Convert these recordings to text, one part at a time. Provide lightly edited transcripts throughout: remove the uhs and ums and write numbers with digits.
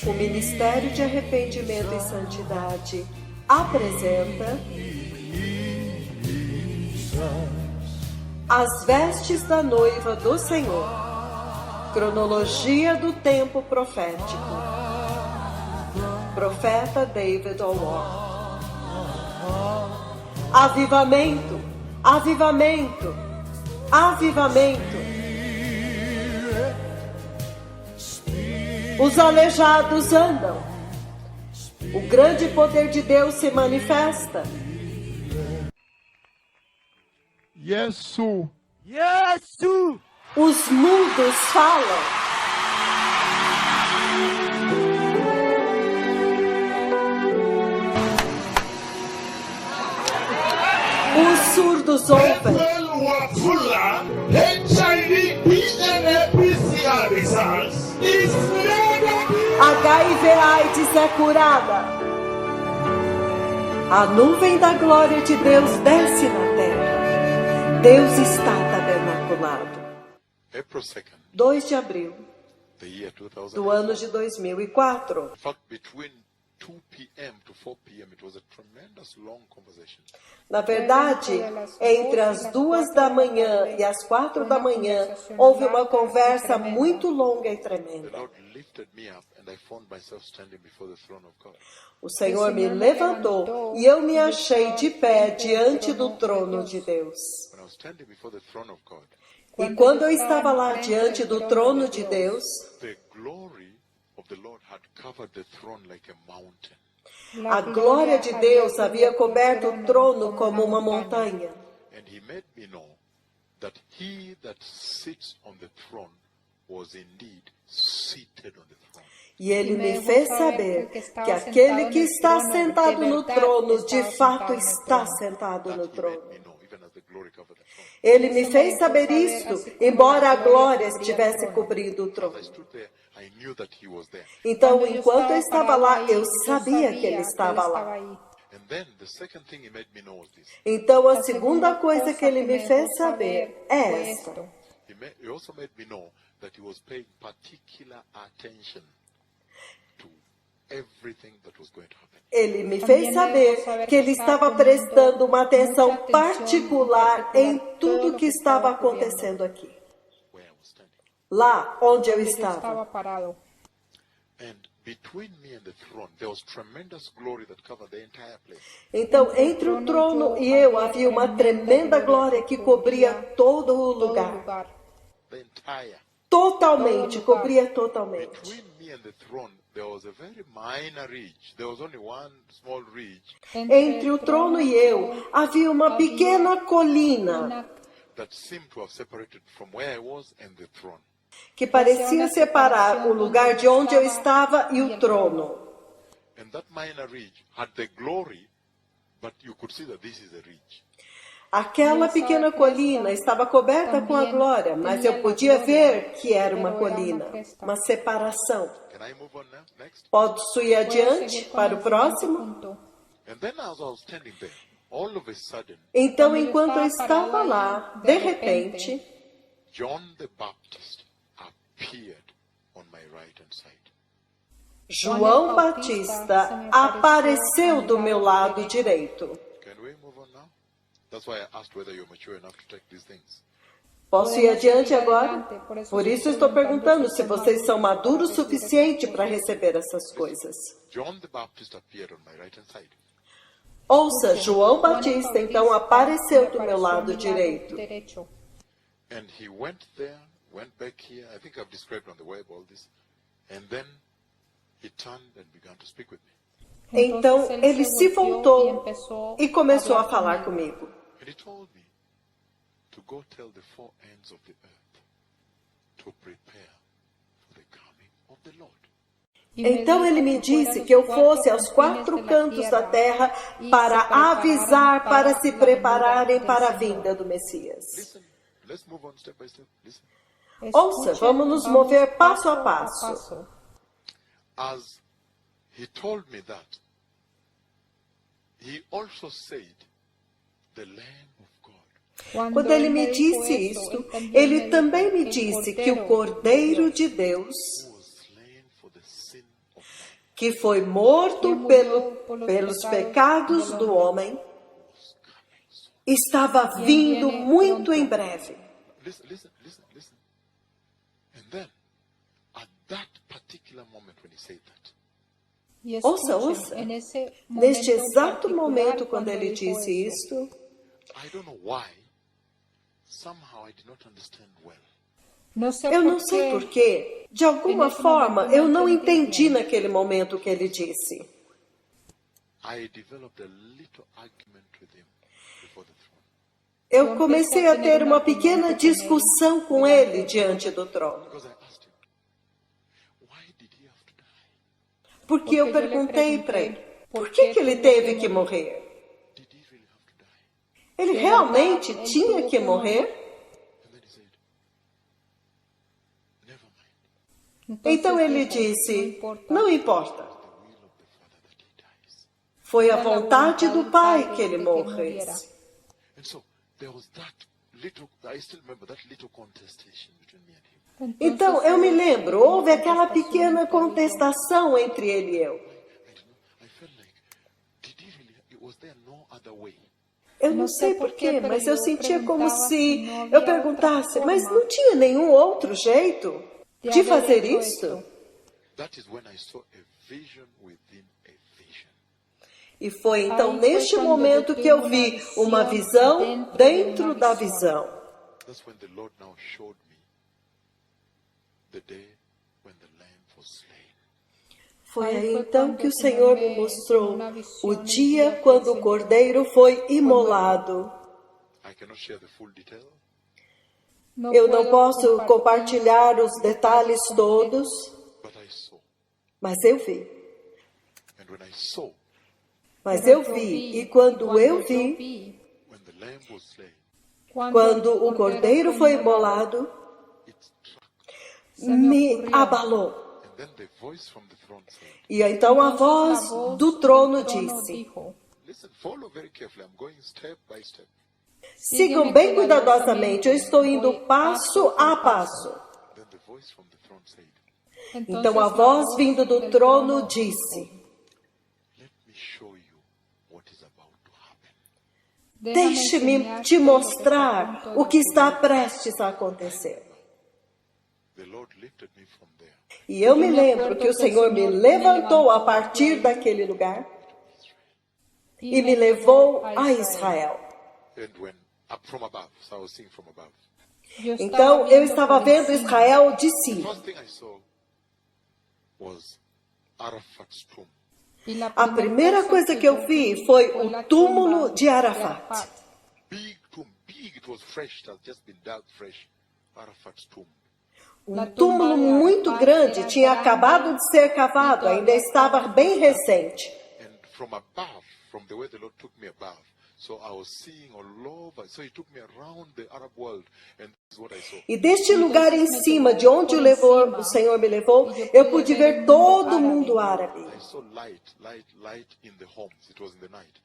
O Ministério de Arrependimento e Santidade apresenta As Vestes da Noiva do Senhor. Cronologia do tempo profético. Profeta David O'War. Avivamento, avivamento, avivamento. Os aleijados andam. O grande poder de Deus se manifesta. Yesu. Yesu. Os mudos falam. Os surdos ouvem. HIV/AIDS é curada. A nuvem da glória de Deus desce na terra. Deus está tabernaculado. 2 de abril do ano de 2004. Na verdade, entre as 2 da manhã e as 4 da manhã, houve uma conversa muito longa e tremenda. O Senhor me levantou e eu me achei de pé diante do trono de Deus. E quando eu estava lá diante do trono de Deus, a glória de Deus havia coberto o trono como uma montanha. E ele me fez saber que aquele que está sentado no trono, de fato está sentado no trono. Ele me fez saber isso, embora a glória estivesse cobrindo o trono. Então, enquanto eu estava lá, eu sabia que ele estava lá. Então, a segunda coisa que ele me fez saber é esta. Ele me fez saber que ele estava prestando uma atenção particular em tudo que estava acontecendo aqui. Lá onde eu estava. Então, entre o trono e eu havia uma tremenda glória que cobria todo o lugar. Totalmente, cobria totalmente. Entre o trono e eu havia uma pequena colina que parecia separar o lugar de onde eu estava e o trono. Aquela pequena colina estava coberta com a glória, mas eu podia ver que era uma colina, uma separação. Posso ir adiante para o próximo? Então, enquanto eu estava lá, de repente, João Batista apareceu do meu lado direito. Posso ir adiante agora? Por isso estou perguntando se vocês são maduros o suficiente para receber essas coisas. Ouça, João Batista então apareceu do meu lado direito. Então ele se voltou e começou a falar comigo. Então ele me disse que eu fosse aos 4 cantos da terra para avisar, para se prepararem para a vinda do Messias. Ouça, vamos nos mover passo a passo. As he told me that, he also said, the Lamb of God. Quando ele me disse isto, ele também me disse que o Cordeiro de Deus que foi morto pelos pecados do homem, estava vindo muito em breve. Listen. And then, at that particular moment when he said that, E Ouça. Neste exato momento, quando ele disse isto, I don't know why, somehow I did not understand well. eu não sei porquê, de alguma forma, eu não entendi naquele momento o que ele disse. I developed a little argument with him before the throne. Eu comecei a ter uma pequena discussão com ele diante do trono. Because I asked him, why did he have to die? Porque eu perguntei para ele, por que ele teve que morrer? Did he really have to die? Ele realmente tinha que morrer? And then he said, never mind. Então ele disse, não importa. The will of the Father that he dies. Foi a vontade do Pai que ele morresse. And so, there was that little, I still remember that little contestation between me and him. Então, eu me lembro, houve aquela pequena contestação entre ele e eu. I felt like, did he really, was there no other way? Eu não sei porquê, mas eu sentia como se eu perguntasse, mas não tinha nenhum outro jeito de fazer isso? That is when I saw a vision within a vision. E foi então neste momento que eu vi uma visão dentro da visão. That's when the Lord now showed me the day when the lamb was slain. Foi aí então que o Senhor me mostrou o dia quando o cordeiro foi imolado. I cannot share the full detail, Eu não posso compartilhar os detalhes todos, but I saw. mas eu vi. And when I saw, Mas eu vi, e quando eu vi, when the lamb was slain, quando o cordeiro foi imolado, it struck. me abalou. And then the voice from the throne said, E então a voz do trono disse, listen, follow very carefully. I'm going step by step. sigam bem cuidadosamente, eu estou indo passo a passo. Then the voice from the throne said, Então a voz vindo do trono disse, let me show you what is about to happen. deixe-me te mostrar o que está prestes a acontecer. The Lord lifted me from there E eu me lembro que o Senhor me levantou a partir daquele lugar e me levou a Israel. and when up from above. So I was seeing from above. Então eu estava vendo Israel de The cima. first thing I saw was Arafat's tomb. A primeira coisa que eu vi foi o túmulo de Arafat. Big tomb, big. It was fresh. It had just been dug fresh. Arafat's tomb. Um túmulo muito grande, tinha acabado de ser cavado, ainda estava bem recente. And from above, from the way the Lord took me above, so I was seeing all over. So he took me around the Arab world, and this is what I saw. E deste lugar em cima, de onde o Senhor me levou, eu pude ver todo o mundo árabe. I saw light in the homes. It was in the night.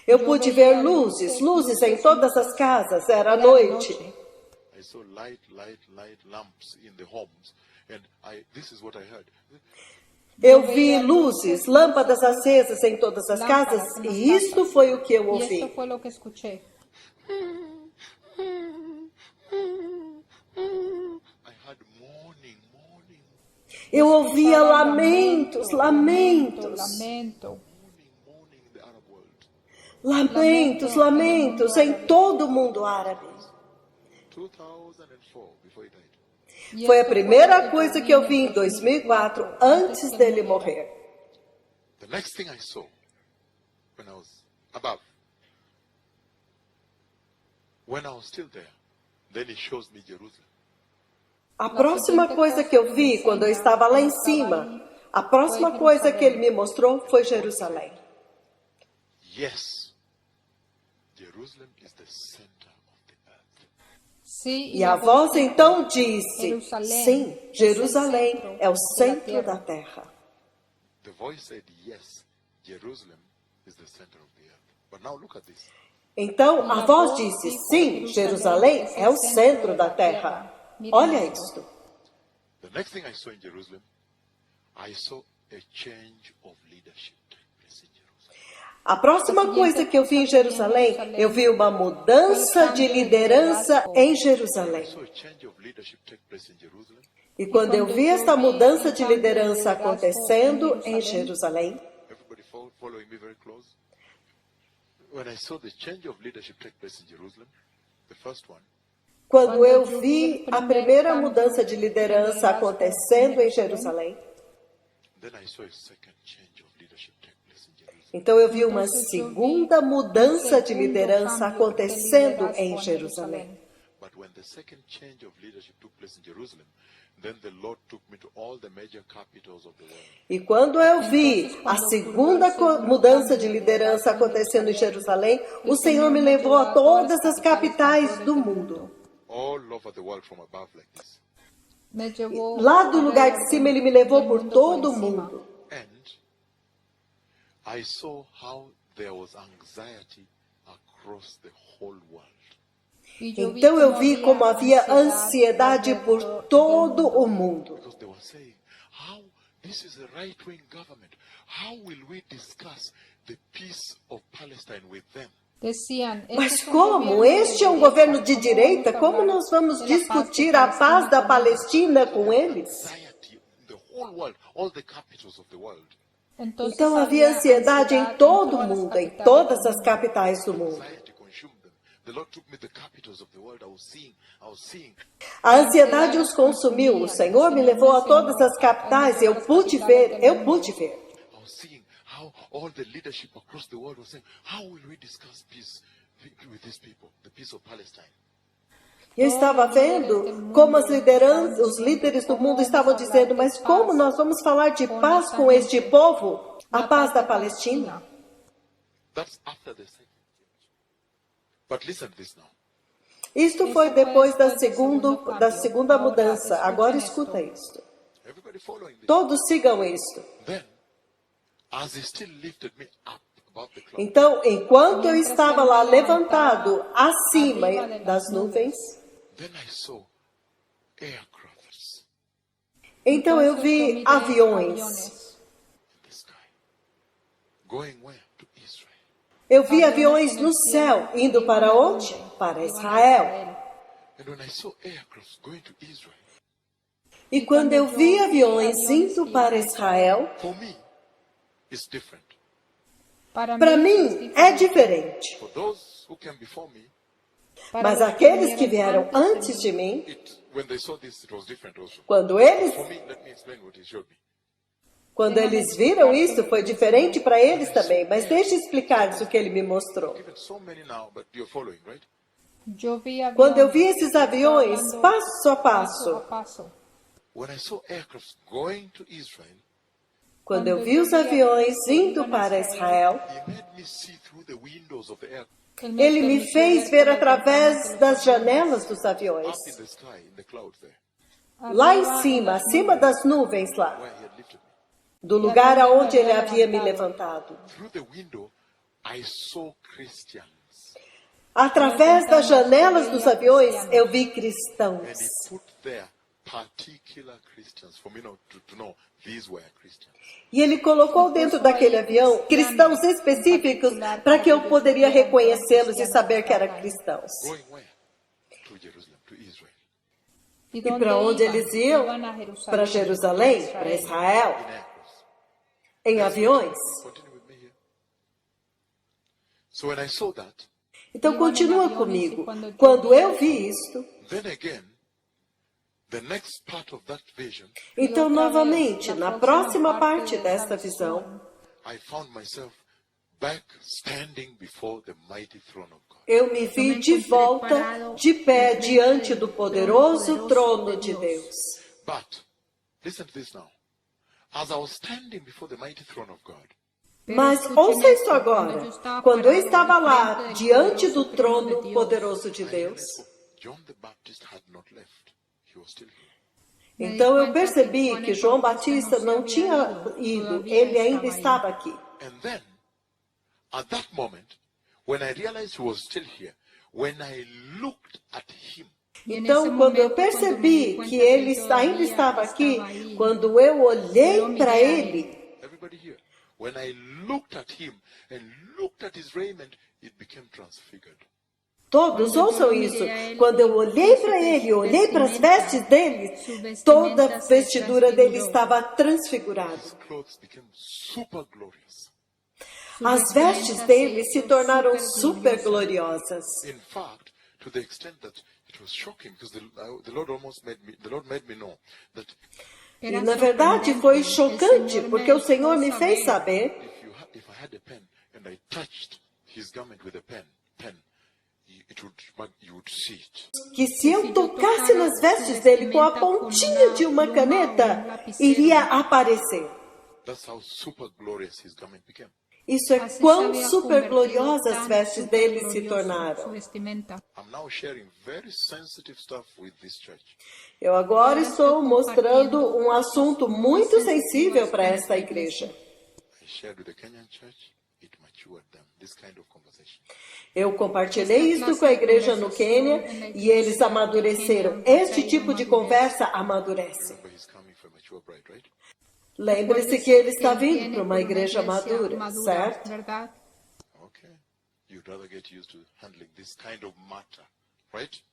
Eu pude ver luzes em todas as casas, era noite. I saw light lamps in the homes, and this is what I heard. Eu vi luzes, lâmpadas acesas em todas as casas, e isto foi o que eu Y esto ouvi. fue lo que escuché. I heard mourning. Eu ouvia lamentos, lamentos, Lamento. Mourning in the Arab world. lamentos em todo o mundo árabe. 2004, before he died. Y Foi a esto primeira coisa que eu vi em 2004, antes dele morrer. The next thing I saw when I was above, when I was still there, then he shows me Jerusalem. A próxima coisa que eu vi quando eu estava lá em cima, a próxima coisa que ele me mostrou foi Jerusalém. Yes, Jerusalem is the center of the earth. Sí, E a voz então disse, sim, Jerusalém é o centro da terra. The voice said, yes, Jerusalem is the center of the earth. But now look at this. Então a voz disse, sim, Jerusalém é o centro da terra. Olha isto. The next thing I saw in Jerusalem, I saw a change of leadership take place in Jerusalem. A próxima coisa que eu vi em Jerusalém, eu vi uma mudança de liderança em Jerusalém. So a change of leadership take place in Jerusalem. E quando eu vi esta mudança de liderança acontecendo em Jerusalém, Everybody following me very close. When I saw the change of leadership take place in Jerusalem, the first one, quando eu vi a primeira mudança de liderança acontecendo em Jerusalém, then I saw a second change of leadership take place in Jerusalem. então eu vi uma segunda mudança de liderança acontecendo em Jerusalém. But when the second change of leadership took place in Jerusalem, then the Lord took me to all the major capitals of the world. E quando eu vi a segunda mudança de liderança acontecendo em Jerusalém, o Senhor me levou a todas as capitais do mundo. All over the world from above like this. Me llevó Lá do lugar de cima, Ele me levou por todo o mundo. And I saw how there was anxiety across the whole world. Então eu vi como havia ansiedade por todo o mundo. Because they were saying, how this is a right-wing government. How will we discuss the peace of Palestine with them? Decían, Mas como? Este é um governo de direita? Como nós vamos discutir a paz da Palestina com eles? Anxiety in the whole world, all the capitals of the world. Então havia ansiedade em todo o mundo, em todas as capitais do mundo. Anxiety consumed them. The Lord took me to the capitals of the world. I was seeing. A ansiedade os consumiu. O Senhor me levou a todas as capitais e eu pude ver. I was seeing how all the leadership across the world was saying, how will we discuss peace with these people, the peace of Palestine? Eu estava vendo como os líderes do mundo estavam dizendo, mas como nós vamos falar de paz com este povo? A paz da Palestina. That's after the second change. But listen to this now. Isto foi depois da segunda mudança. Agora escuta isto. Everybody following this. Todos sigam isto. Then, as he still lifted me up above the cloud, Então, enquanto eu estava lá levantado acima das nuvens, then I saw aircrafts então eu vi aviões. in the sky going where? To Israel. Eu vi aviões no céu, indo para onde? Para Israel. And when I saw aircrafts going to Israel, E quando eu vi aviões indo para Israel, for me, it's different. Para mim é diferente. For those who came before me, Mas aqueles que vieram antes de mim, when they saw this, it was different also. quando eles For me, let me explain what he showed me. Quando eles viram isso, foi diferente para eles também. Mas deixe eu explicar-lhes o que ele me mostrou. Given so many now, but you're following, right? Quando eu vi esses aviões, passo a passo. When I saw aircrafts going to Israel, Quando eu vi os aviões indo para Israel, he made me see through the windows of the aircraft, ele me fez ver através das janelas dos aviões. up in the sky, in the clouds there, Lá em cima, acima das nuvens lá, where he had lifted me. do lugar aonde ele havia me levantado. Through the window, I saw Christians. Através das janelas dos aviões, eu vi And cristãos. he put there particular Christians for me not to know these were Christians. E ele colocou dentro daquele avião cristãos específicos para que eu poderia reconhecê-los e saber que eram cristãos. Going where? To Jerusalem, to Israel. E para onde eles iam? Para Jerusalém, para Israel, In aircrafts. em aviões. Continue with me here. So when I saw that, Então continua comigo. Quando eu vi isto, then again, the next part of that vision, então novamente, na próxima parte desta visão, I found myself back standing before the mighty throne of God. eu me vi de volta, de pé, diante do poderoso trono de Deus. But, listen to this now. As I was standing before the mighty throne of God, Mas ouça isso agora. Quando eu estava lá, diante do trono poderoso de I Deus, realized, oh, John the Baptist had not left. He was still here. então eu percebi que João Batista não tinha ido, ele ainda estava aqui. And then, at that moment, when I realized he was still here, when I looked at him, Então, quando eu percebi que ele ainda estava aqui, quando eu olhei para ele, when I looked at him and looked at his raiment, it became transfigured. Todos ouçam isso. Quando eu olhei para ele, olhei para as vestes dele, toda a vestidura dele estava transfigurada. His clothes became super glorious. As vestes dele se tornaram super gloriosas. In fact, to the extent that it was shocking, because the Lord made me know that E na verdade foi chocante, porque o Senhor me fez saber if I had a pen and I touched his garment with a pen, you would see it. que se eu tocasse nas vestes dele com a pontinha de uma caneta, iria aparecer. That's how super glorious his garment became. Isso é quão super gloriosas as vestes dele se tornaram. I'm now sharing very sensitive stuff with this church. Eu agora estou mostrando um assunto muito sensível para esta igreja. I shared with the Kenyan church, it matured them, this kind of conversation. Eu compartilhei isso com a igreja no Quênia e eles amadureceram. Este tipo de conversa amadurece. Remember, he's coming for a mature bride, right? Lembre-se que ele está vindo para uma igreja madura, certo? Okay. You'd rather get used to handling this kind of matter, right?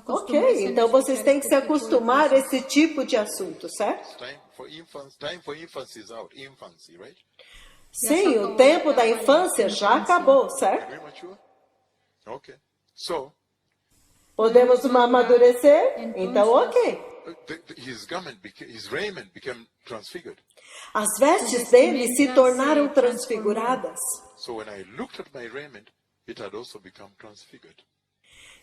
Ok, então vocês têm que se acostumar a esse tipo de assunto, certo? Time for infancy is out. Infancy, right? Sim, o tempo da infância já acabou, certo? Very mature? Okay. So, Podemos amadurecer? Então, ok. his raiment became transfigured. As vestes dele se tornaram transfiguradas. So when I looked at my raiment, it had also become transfigured.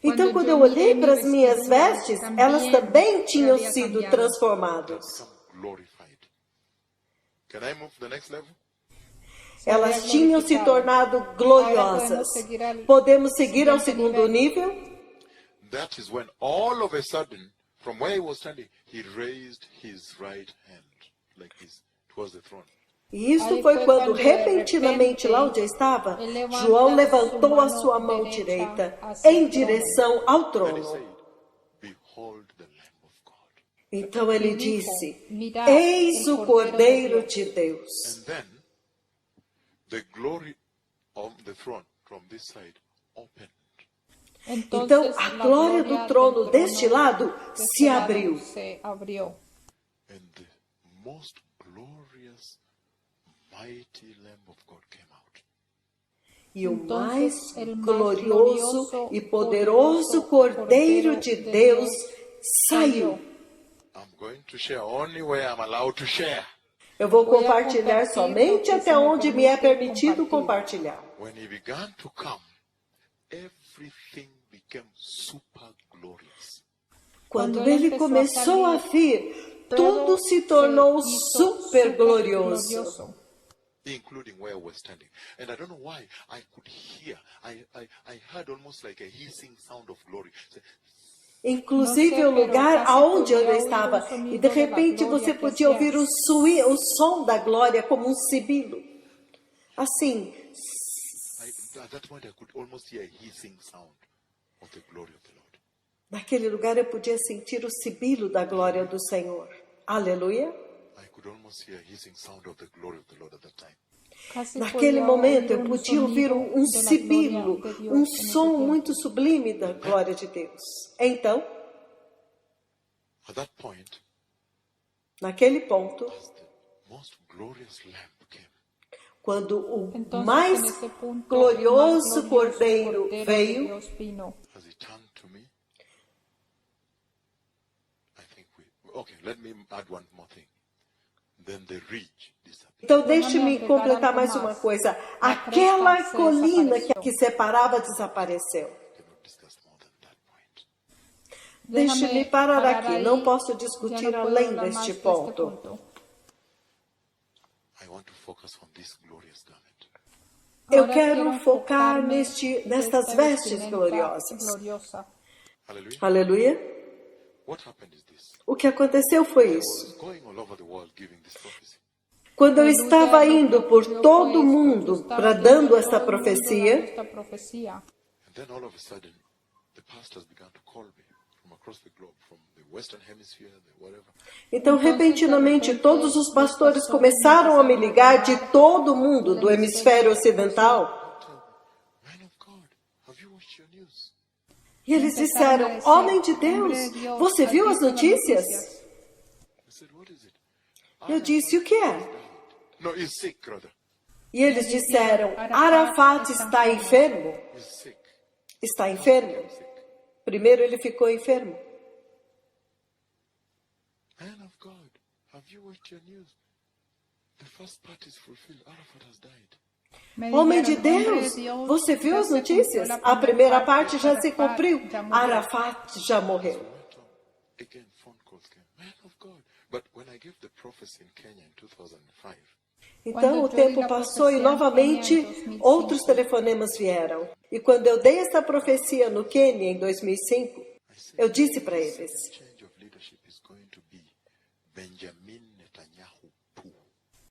Então, quando eu olhei para as minhas vestes, elas também tinham sido transformadas. Become glorified. Can I move to the next level? Elas tinham se tornado gloriosas. Podemos seguir ao segundo nível? That is when all of a sudden, from where he was standing, he raised his right hand like this towards the throne. E isso foi quando, repentinamente, lá onde eu estava, João levantou a sua mão direita em direção ao And he trono. said, "Behold the Lamb of God." Então ele disse, eis o Cordeiro de Deus. And then the glory of the throne from this side opened. Então a glória do trono deste lado se abriu. And the most glorious, mighty Lamb of God came out. E o mais glorioso e poderoso Cordeiro de Deus saiu. I'm going to share only where I'm allowed to share. Eu vou compartilhar somente até onde me é permitido compartilhar. When he began to come, everything became super glorious. Quando ele começou a vir, tudo se tornou super glorioso. Including where we're standing. And I don't know why I could hear, I heard almost like a hissing sound of glory. Inclusive o lugar aonde eu estava. E de repente você podia ouvir o som da glória como um sibilo. Assim. At that point I could almost hear a hissing sound of the glory of the Lord. Naquele lugar eu podia sentir o sibilo da glória do Senhor. Aleluia. I could almost hear a hissing sound of the glory of the Lord at that time. Naquele momento eu podia ouvir um sibilo, um som muito sublime da glória de Deus. Então, At that point, naquele ponto, as the most glorious Lamb came, quando o mais glorioso Cordeiro veio, as he turned to me, I think okay, let me add one more thing. Then the ridge disappeared. então deixe-me completar mais uma coisa. Aquela colina que separava desapareceu. Cannot discuss more than that point. Deixe-me parar aqui, não posso discutir além deste ponto. I want to focus on this glorious garment. Eu quero focar nestas vestes gloriosas. Hallelujah. Aleluia. What happened is this. O que aconteceu foi I isso. was going all over the world giving this prophecy. Quando eu estava indo por todo o mundo para dando esta profecia, And then all of a sudden, the pastors began to call me from from across the globe, from the Western Hemisphere, the whatever. Então, repentinamente, todos os pastores começaram a me ligar de todo mundo do hemisfério ocidental. Man of God, have you watched your news? E eles disseram, homem de Deus, você viu as notícias? I said, what is it? Eu disse, o que é? No, he's sick, brother. E eles disseram, Arafat está enfermo. He's sick. Está enfermo. Primeiro ele ficou enfermo. Man of God, have you watched your news? The first part is fulfilled. Arafat has died. Homem de Deus, você viu as notícias? A primeira parte já se cumpriu. Arafat já morreu. Went on. Again, phone calls came. Man of God. But when I gave the prophecy in Kenya in 2005, Então o tempo passou e novamente outros telefonemas vieram. E quando eu dei essa profecia no Quênia em 2005, eu disse para eles, the change of leadership is going to be Benjamin Netanyahu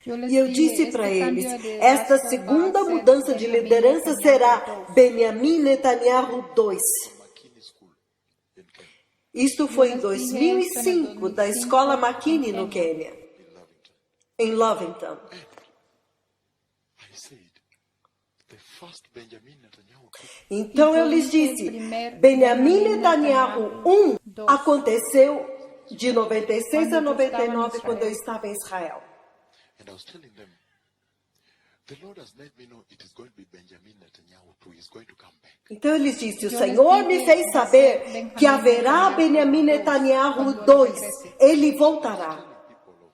2. e eu disse para eles, esta segunda mudança de liderança será Benjamin Netanyahu 2. McKinney School in Kenya, Isto foi em 2005, da escola McKinney no Quênia, in Lovington. em Lovington. I said, the first Benjamin Netanyahu 2 Então eu lhes disse, Benjamin Netanyahu 1 aconteceu de 96 a 99 quando eu estava em Israel. And I was telling them, the Lord has made me know it is going to be Benjamin Netanyahu 2. He's going to come back. Então eu lhes disse, o Senhor me fez saber que haverá Benjamin Netanyahu 2, ele voltará. People over.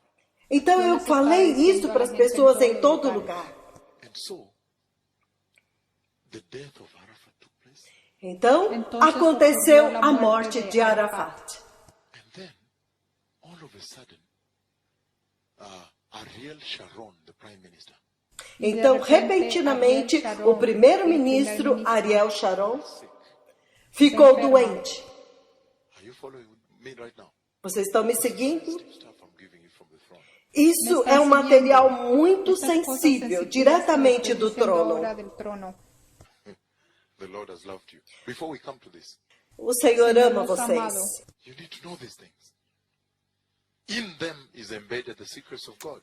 Então eu falei isso para as pessoas em todo lugar. And so, the death of Arafat took place. Então aconteceu a morte de Arafat. And then, all of a sudden, Ariel Sharon, the prime minister, Então, repentinamente, o primeiro-ministro Ariel Sharon ficou doente. are you following me right now? Vocês estão me seguindo? Stuff I'm giving you from the throne. Isso é um material muito sensível, diretamente do trono. The Lord has loved you. Before we come to this, O Senhor ama vocês. you need to know these things. In them is embedded the secrets of God.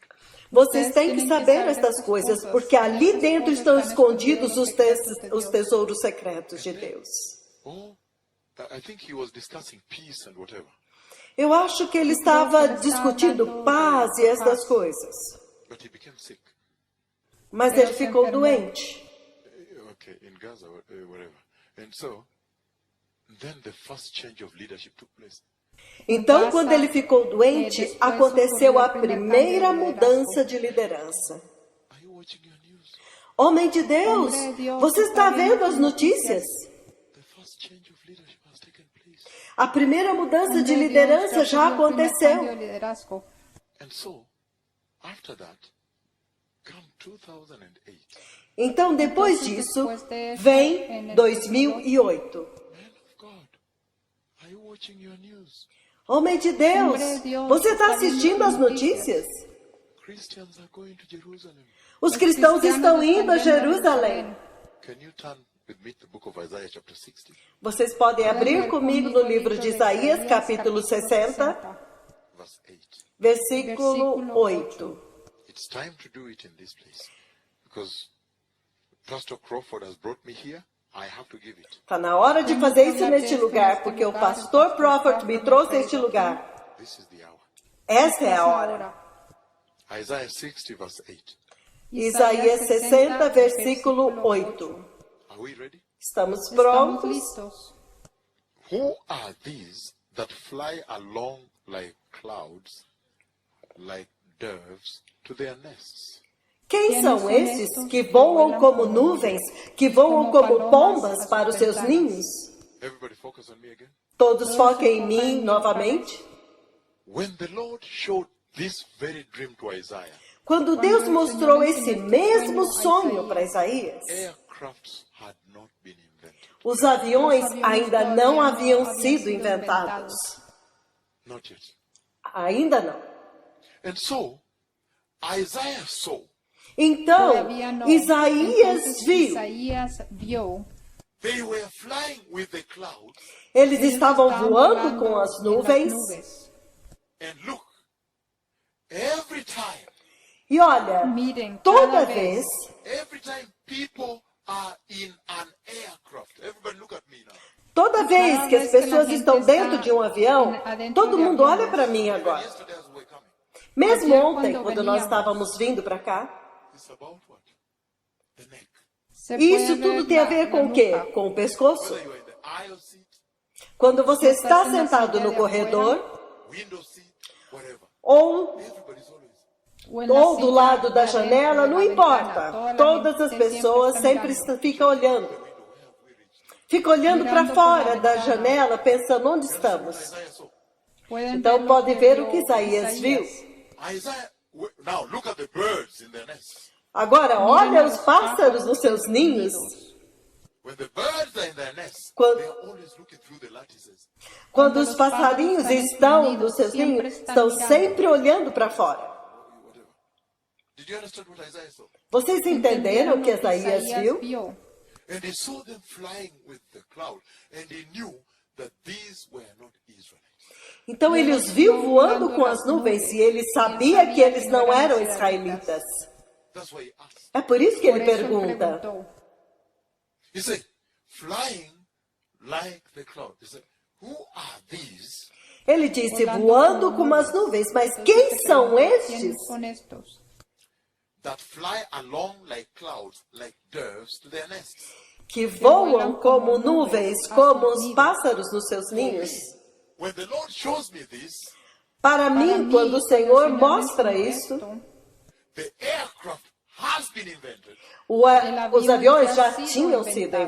Vocês têm que saber estas coisas, porque ali dentro estão escondidos os tesouros secretos de Deus. Oh, I think he was discussing peace and whatever. Eu acho que ele estava discutindo paz e essas coisas, But he became sick. mas ele ficou doente. Okay, in Gaza, wherever. And so, then the first change of leadership took place. Então, quando ele ficou doente, aconteceu a primeira mudança de liderança. Are you watching your news? Homem de Deus, você está vendo as notícias? The first change of leadership has taken place. A primeira mudança de liderança já aconteceu. And so, after that, come 2008. Então, depois disso, vem 2008. Man of God, are you watching your news? Homem de Deus, você está assistindo as notícias? Christians are going to Jerusalem. Os cristãos estão indo a Jerusalém. Can you turn with me to the book of Isaiah chapter 60? Vocês podem abrir comigo no livro de Isaías, capítulo 60, Verse 8. versículo 8. It's time to do it in this place. Because Pastor Crawford has brought me here. I have to give it. Está na hora de fazer isso neste lugar, porque o pastor Crawford me trouxe a este lugar. This is the hour. Essa é a hora. Isaiah 60 verse 8. Isaías 60, versículo 8. Are we ready? Estamos Estamos prontos? listos. Who are these that fly along like clouds, like doves, to their nests? Quem são esses que voam como nuvens, que voam como pombas para os seus ninhos? Everybody focus on me again. Todos foquem em mim novamente. When the Lord showed this very dream to Isaiah, Quando Deus mostrou esse mesmo sonho para Isaías, aircrafts had not been invented. os aviões ainda não haviam sido inventados. Not yet. Ainda não. And so, Isaiah saw Então, Todavía no. Isaías Entonces, viu Isaías vio They were flying with the clouds, Eles Ellos estavam estaban voando volando com as en las nuvens. nubes. and look, every time E olha, Miren, toda cada vez, people are in an aircraft, everybody look at me now. toda vez Cada que as vez que pessoas la gente estão dentro está de um avião, adentro todo de mundo olha aviones. para mim Even agora. yesterday as we were coming, Mesmo Ayer, ontem, quando quando nós veníamos, estávamos vindo para cá, it's about what? The neck. se isso puede tudo ver tem a la- ver la com o quê? nuca. Com o pescoço. Whether you are in the aisle seat, Quando você Você está está na sentado silla no de corredor window seat, whatever. ou Everybody's always. O en la ou do silla lado da de adentro janela, de não la importa. ventana. Todas as gente pessoas está sempre mirando. ficam olhando. Fica olhando para Mirando fora pela da ventana. janela, pensando onde What estamos. Isaiah saw. Pueden Então ver pode lo ver vio o que Isaías viu. Isaiah, now look at the birds in their nests. Agora, Miren olha a os los pássaros nos seus pájaros ninhos. escondidos. When the birds are in their nests, Quando- they are always looking through the lattices. Quando Quando os os pássaros passarinhos estão estão escondidos, nos seus sempre ninhos, estão estão mirando. sempre olhando para fora. Whatever. Did you understand what Isaiah saw? Vocês entenderam o que Isaías viu? vio? And he saw them flying with the cloud, and he knew that these were not Israelites. Então ele os viu voando com as nuvens e ele sabia que eles não eram israelitas. That's why he asked. É por isso que Por ele eso pergunta. preguntó. He said, flying like the cloud. He said, who are these? Ele disse, voando com as nuvens, mas quem são estes ¿Quiénes son estos? That fly along like clouds, like doves to their nests. que voam como nuvens, como os pássaros nos seus ninhos? When the Lord shows me this, Para Para mim, mí, quando o cuando Senhor el Señor mostra mencionó isso, esto, the aircraft has been invented. os aviões já sido tinham sido inventado.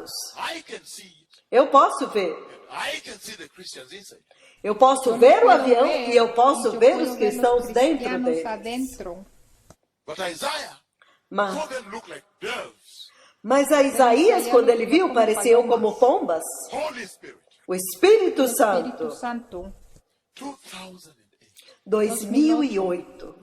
inventados. I can see it, Eu posso ver. and I can see the Christians inside. Eu posso yo ver o puedo avião ver, e eu posso yo ver puedo os ver cristãos los dentro cristianos dele. adentro. But Isaiah Mas, saw them look like doves. mas a Isaías, quando ele viu, pareciam como pombas. Holy Spirit, O Espírito Espíritu Santo, Santo. 2008. 2008.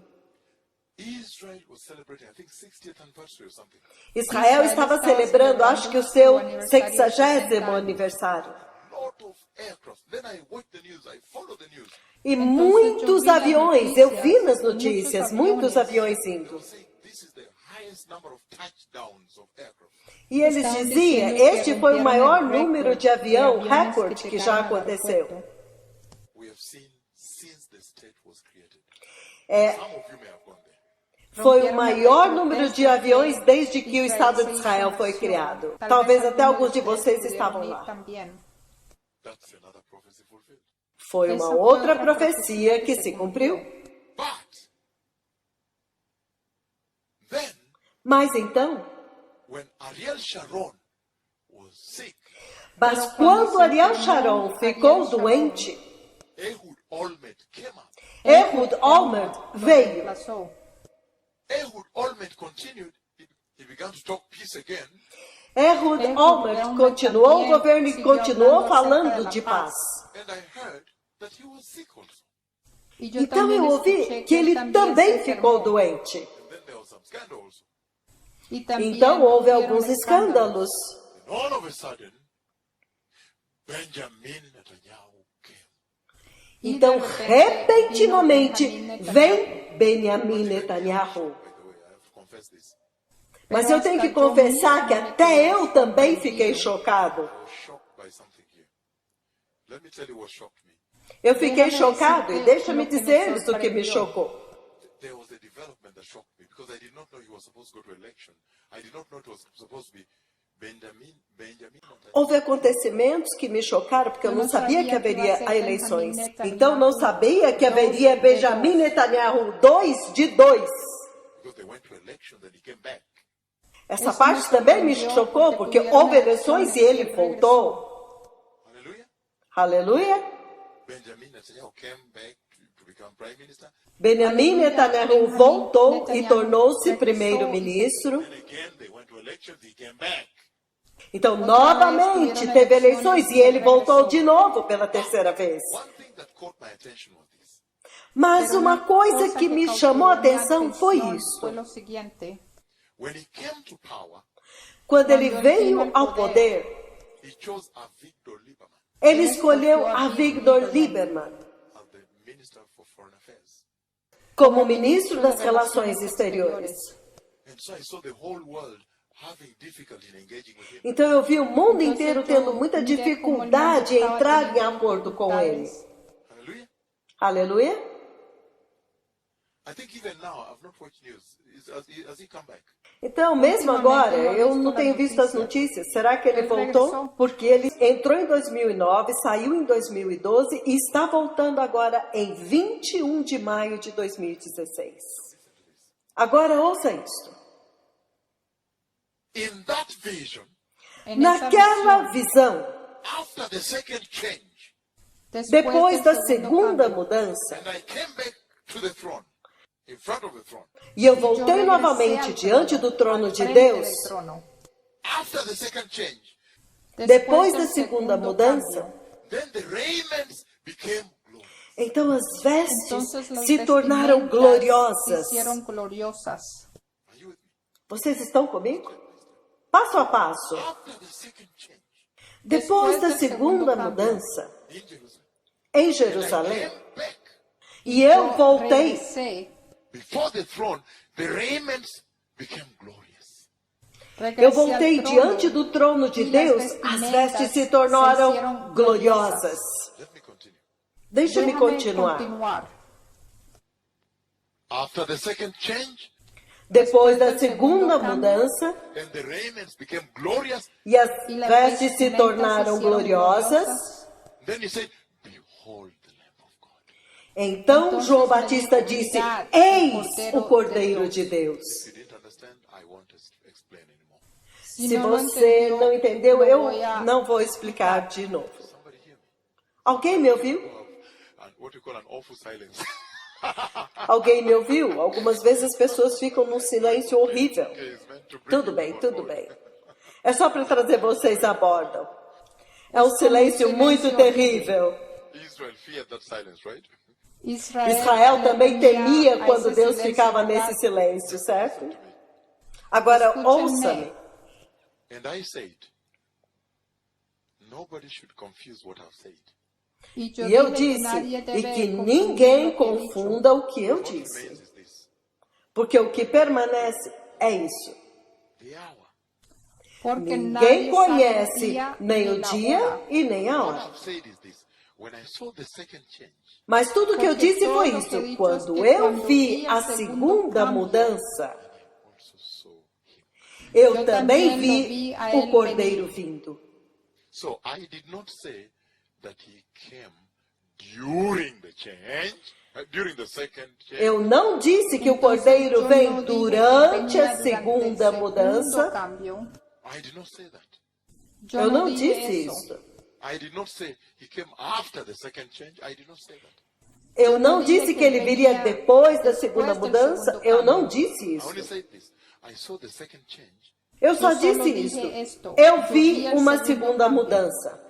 Israel was celebrating, I think, 60th anniversary or something. Israel estava celebrando, acho que o seu 60º aniversário. Lot of aircraft. Then I watched the news. I followed the news. E Então, muitos eu vi as aviões, eu vi nas notícias, notícias, muitos muitos aviões They indo. were saying this is the highest number of touchdowns of aircraft. E eles Estavam diziam, dizendo que este foi o rompieron maior el número récord de avião, de aviones recorde, que já chegaron al aconteceu. aeropuerto. We have seen since the state was created. É, Some of you may have gone there. foi o Rompieron el maior récord número desde de aviões que desde que o Israel Estado se de hizo Israel foi nación. criado. Tal Talvez vez até alguns de algunos vocês ustedes estavam pudieron ir lá. también. That's another prophecy fulfilled. Foi Essa uma foi outra outra profecia que se cumpriu. But then, Mas então, when Ariel Sharon was sick, mas quando Ariel Sharon ficou doente, Ehud Olmert came up. Ehud Olmert veio. Reemplazó. Ehud Olmert continued. He began to talk peace again. Ehud Olmert continuou o governo e continuou falando de paz. And I heard that he was sick also. Y yo Então también eu ouvi escuché que ele también também se ficou enfermó. doente. And then there was some scandal also. Y también Então houve hubieron alguns escândalos. And all of a sudden, Benjamin Netanyahu came. Y Então, de repente, repentinamente, vino Benjamín vem Benjamin Netanyahu. By the way, I have to confess this. Mas eu tenho que confessar que até eu também fiquei chocado. I was shocked by something here. Let me tell you what shocked me. Eu fiquei chocado e deixa-me dizer-lhes o que me chocou. There was a development that shocked me because I did not know he was supposed to go to election. I did not know it was supposed to be Benjamin Netanyahu. Houve acontecimentos que me chocaram porque eu não sabia que haveria eleições. Então não sabia que haveria Benjamin Netanyahu 2 de 2. Because they went to election, then he came back. Essa parte também me chocou porque houve eleições e ele voltou. Hallelujah. Aleluia. Benjamin Netanyahu came back to become prime minister. Benjamin Netanyahu voltou e tornou-se primeiro-ministro. And again, they went to elections, he came back. Então, novamente, teve eleições e ele voltou de novo pela terceira vez. One thing that caught my attention was this. Mas uma coisa que me chamou a atenção foi isso. Fue lo siguiente. When he came to power, Quando ele veio ao poder, he chose Avigdor Lieberman ele escolheu Avigdor Lieberman as the Minister for Foreign Affairs. como ministro das Relações Exteriores. And so I saw the whole world having difficulty in engaging with him. Então eu vi o mundo inteiro tendo muita dificuldade em entrar em acordo com ele. Hallelujah. Aleluia. I think even now, I've not watched news. Has he come back? Então, mesmo agora, eu não tenho visto as notícias. Será que ele voltou? Porque ele entrou em 2009, saiu em 2012 e está voltando agora em 21 de maio de 2016. Agora ouça isto. In that vision, En esa Naquela visión, visão, after the second change, depois da del segundo segunda cambio, mudança, and I came back to the throne, in front of the throne. e eu yo voltei regresé novamente al diante trono, do trono al de frente Deus, del trono. After the second change, depois del da segunda segundo mudança, cambio, then the raiments became glorious. então as vestes entonces las se tornaram vestimentas gloriosas. se hicieron gloriosas. Are you with me? Vocês estão comigo? Passo a passo. After the second change, Depois da Después del segunda segundo cambio, mudança, in Jerusalem, em I Jerusalém, came back e eu voltei, Regresé, before the throne, the raiments became glorious. regresé eu voltei al trono, diante do trono de y las Deus, as vestimentas vestes se se tornaram hicieron gloriosas. Let me continue. Deixa-me Déjame continuar. After the second change, Depois da segunda mudança, and the raiments became glorious, e as Y las vestes se vestimentas tornaram se hicieron gloriosas, then he said, behold the Lamb of God. então Então, João me Batista dijo, disse: "Mirad, Eis o o Cordeiro de Deus. If you didn't understand, I won't explain anymore. Se no lo você entendió, não entendeu, no eu voy a não vou explicar de novo. Somebody hear me. Alguém me ouviu? What you call an awful silence. Alguém me ouviu? Algumas vezes as pessoas ficam num silêncio horrível. It's meant to bring Tudo you bem, on tudo board. bem. É só para trazer vocês a bordo. É um silêncio muito terrível. Israel feared that silence, right? Israel também temia a quando ese Deus silencio ficava total. nesse silêncio, certo? Agora, Escúchenme. ouça-me. And I said, nobody should confuse what I've said. E E eu disse, e que ninguém confunda o que eu What disse. remains is this, Porque o que permanece é isso. the hour. Porque Ninguém nadie conhece sabe el día nem ni o la dia hora. e nem a What hora. I've said is this, when I saw the second change, Mas tudo que eu Porque disse foi todo o que eu isso. disse Quando é que eu quando vi vi a a segundo segunda cambio, mudança, I also saw him. eu Eu também também lo vi vi a o ele Cordeiro venir. vindo. So I did not say that he came during the change, during the second change. Eu não disse que o Entonces, Cordeiro yo vem no digo que durante venía a durante el segunda segundo mudança. cambio. I did not say that. Yo Eu no não dije disse eso. isso. I did not say he came after the second change. I did not say that. Eu não disse que ele viria depois da segunda Depois do mudança. segundo Eu não cambio. disse I only isso. said this. I saw the second change. Eu só Eu só disse dije isso. esto. Eu Eu vi vi o uma segundo segunda cambio. mudança.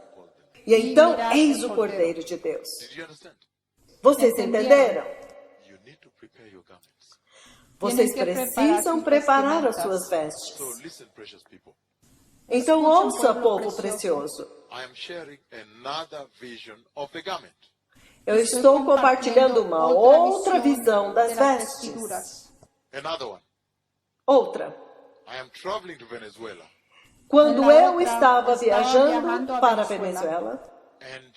E então, mirad eis o o Cordeiro de Deus. Did you understand? Vocês Entenderam? entenderam? You need to prepare your garments. Vocês que preparar precisam sus preparar as vestimentas. suas vestes. So listen, precious people. Então Escutem, ouça, povo povo precioso. I am sharing another vision of the garment. Eu estou compartilhando uma outra visão das vestes. vestiduras. Another one. Outra. I am traveling to Venezuela Quando Na eu outra, estava viajando viajando a para a Venezuela. Venezuela, and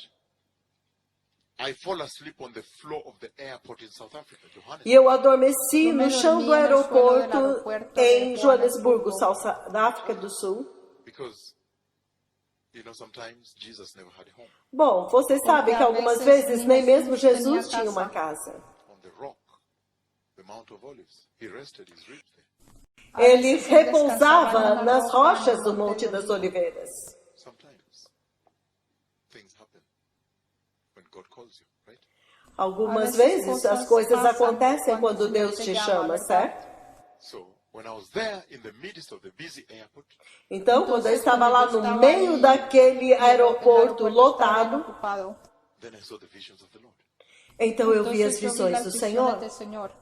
I fall asleep on the floor of the airport in South Africa, Johannesburg. e eu adormeci Eu me no chão do dormia no suelo do aeroporto aeroporto em de Joanesburgo, Joanesburgo. da África do Sul. Because, you know, sometimes Jesus never had a home. Bom, vocês sabem que a algumas vezes vezes nem nem mesmo Jesus Jesus tinha tinha uma casa. casa. On the rock, the Mount of Olives. He rested his ribs there. A Ele veces él descansaba repousava na nas roca, rochas no do Monte Monte das do- Oliveiras. Sometimes things happen when God calls you, right? Algumas Às vezes vezes as coisas passam acontecem quando quando Deus te chama, certo? So when I was there in the midst of the busy airport, Então, quando eu Entonces, estava cuando lá yo no estaba meio ahí, daquele el aeroporto aeropuerto estaba lotado, ocupado. then I saw the visions of the Lord. então eu vi as Entonces, yo vi visões las do visiones Senhor. del Señor.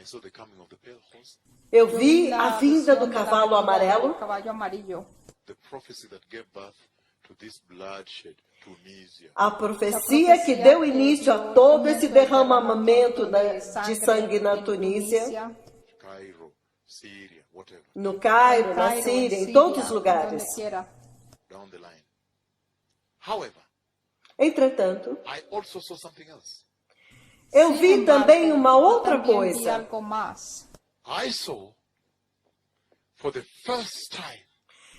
I saw the coming of the pale horse, Eu vi a vinda do cavalo amarelo, Caballo amarillo. the prophecy that gave birth to this bloodshed, Tunisia. a profecia que deu início a todo esse derramamento de sangue na Tunísia, Cairo, Syria, whatever, no Cairo, na Cairo, Síria, em Síria, todos os lugares. donde quiera. down the line. However, Entretanto, I also saw something else. eu Sin vi embargo, também uma yo outra también vi coisa. algo más. I saw, for the first time,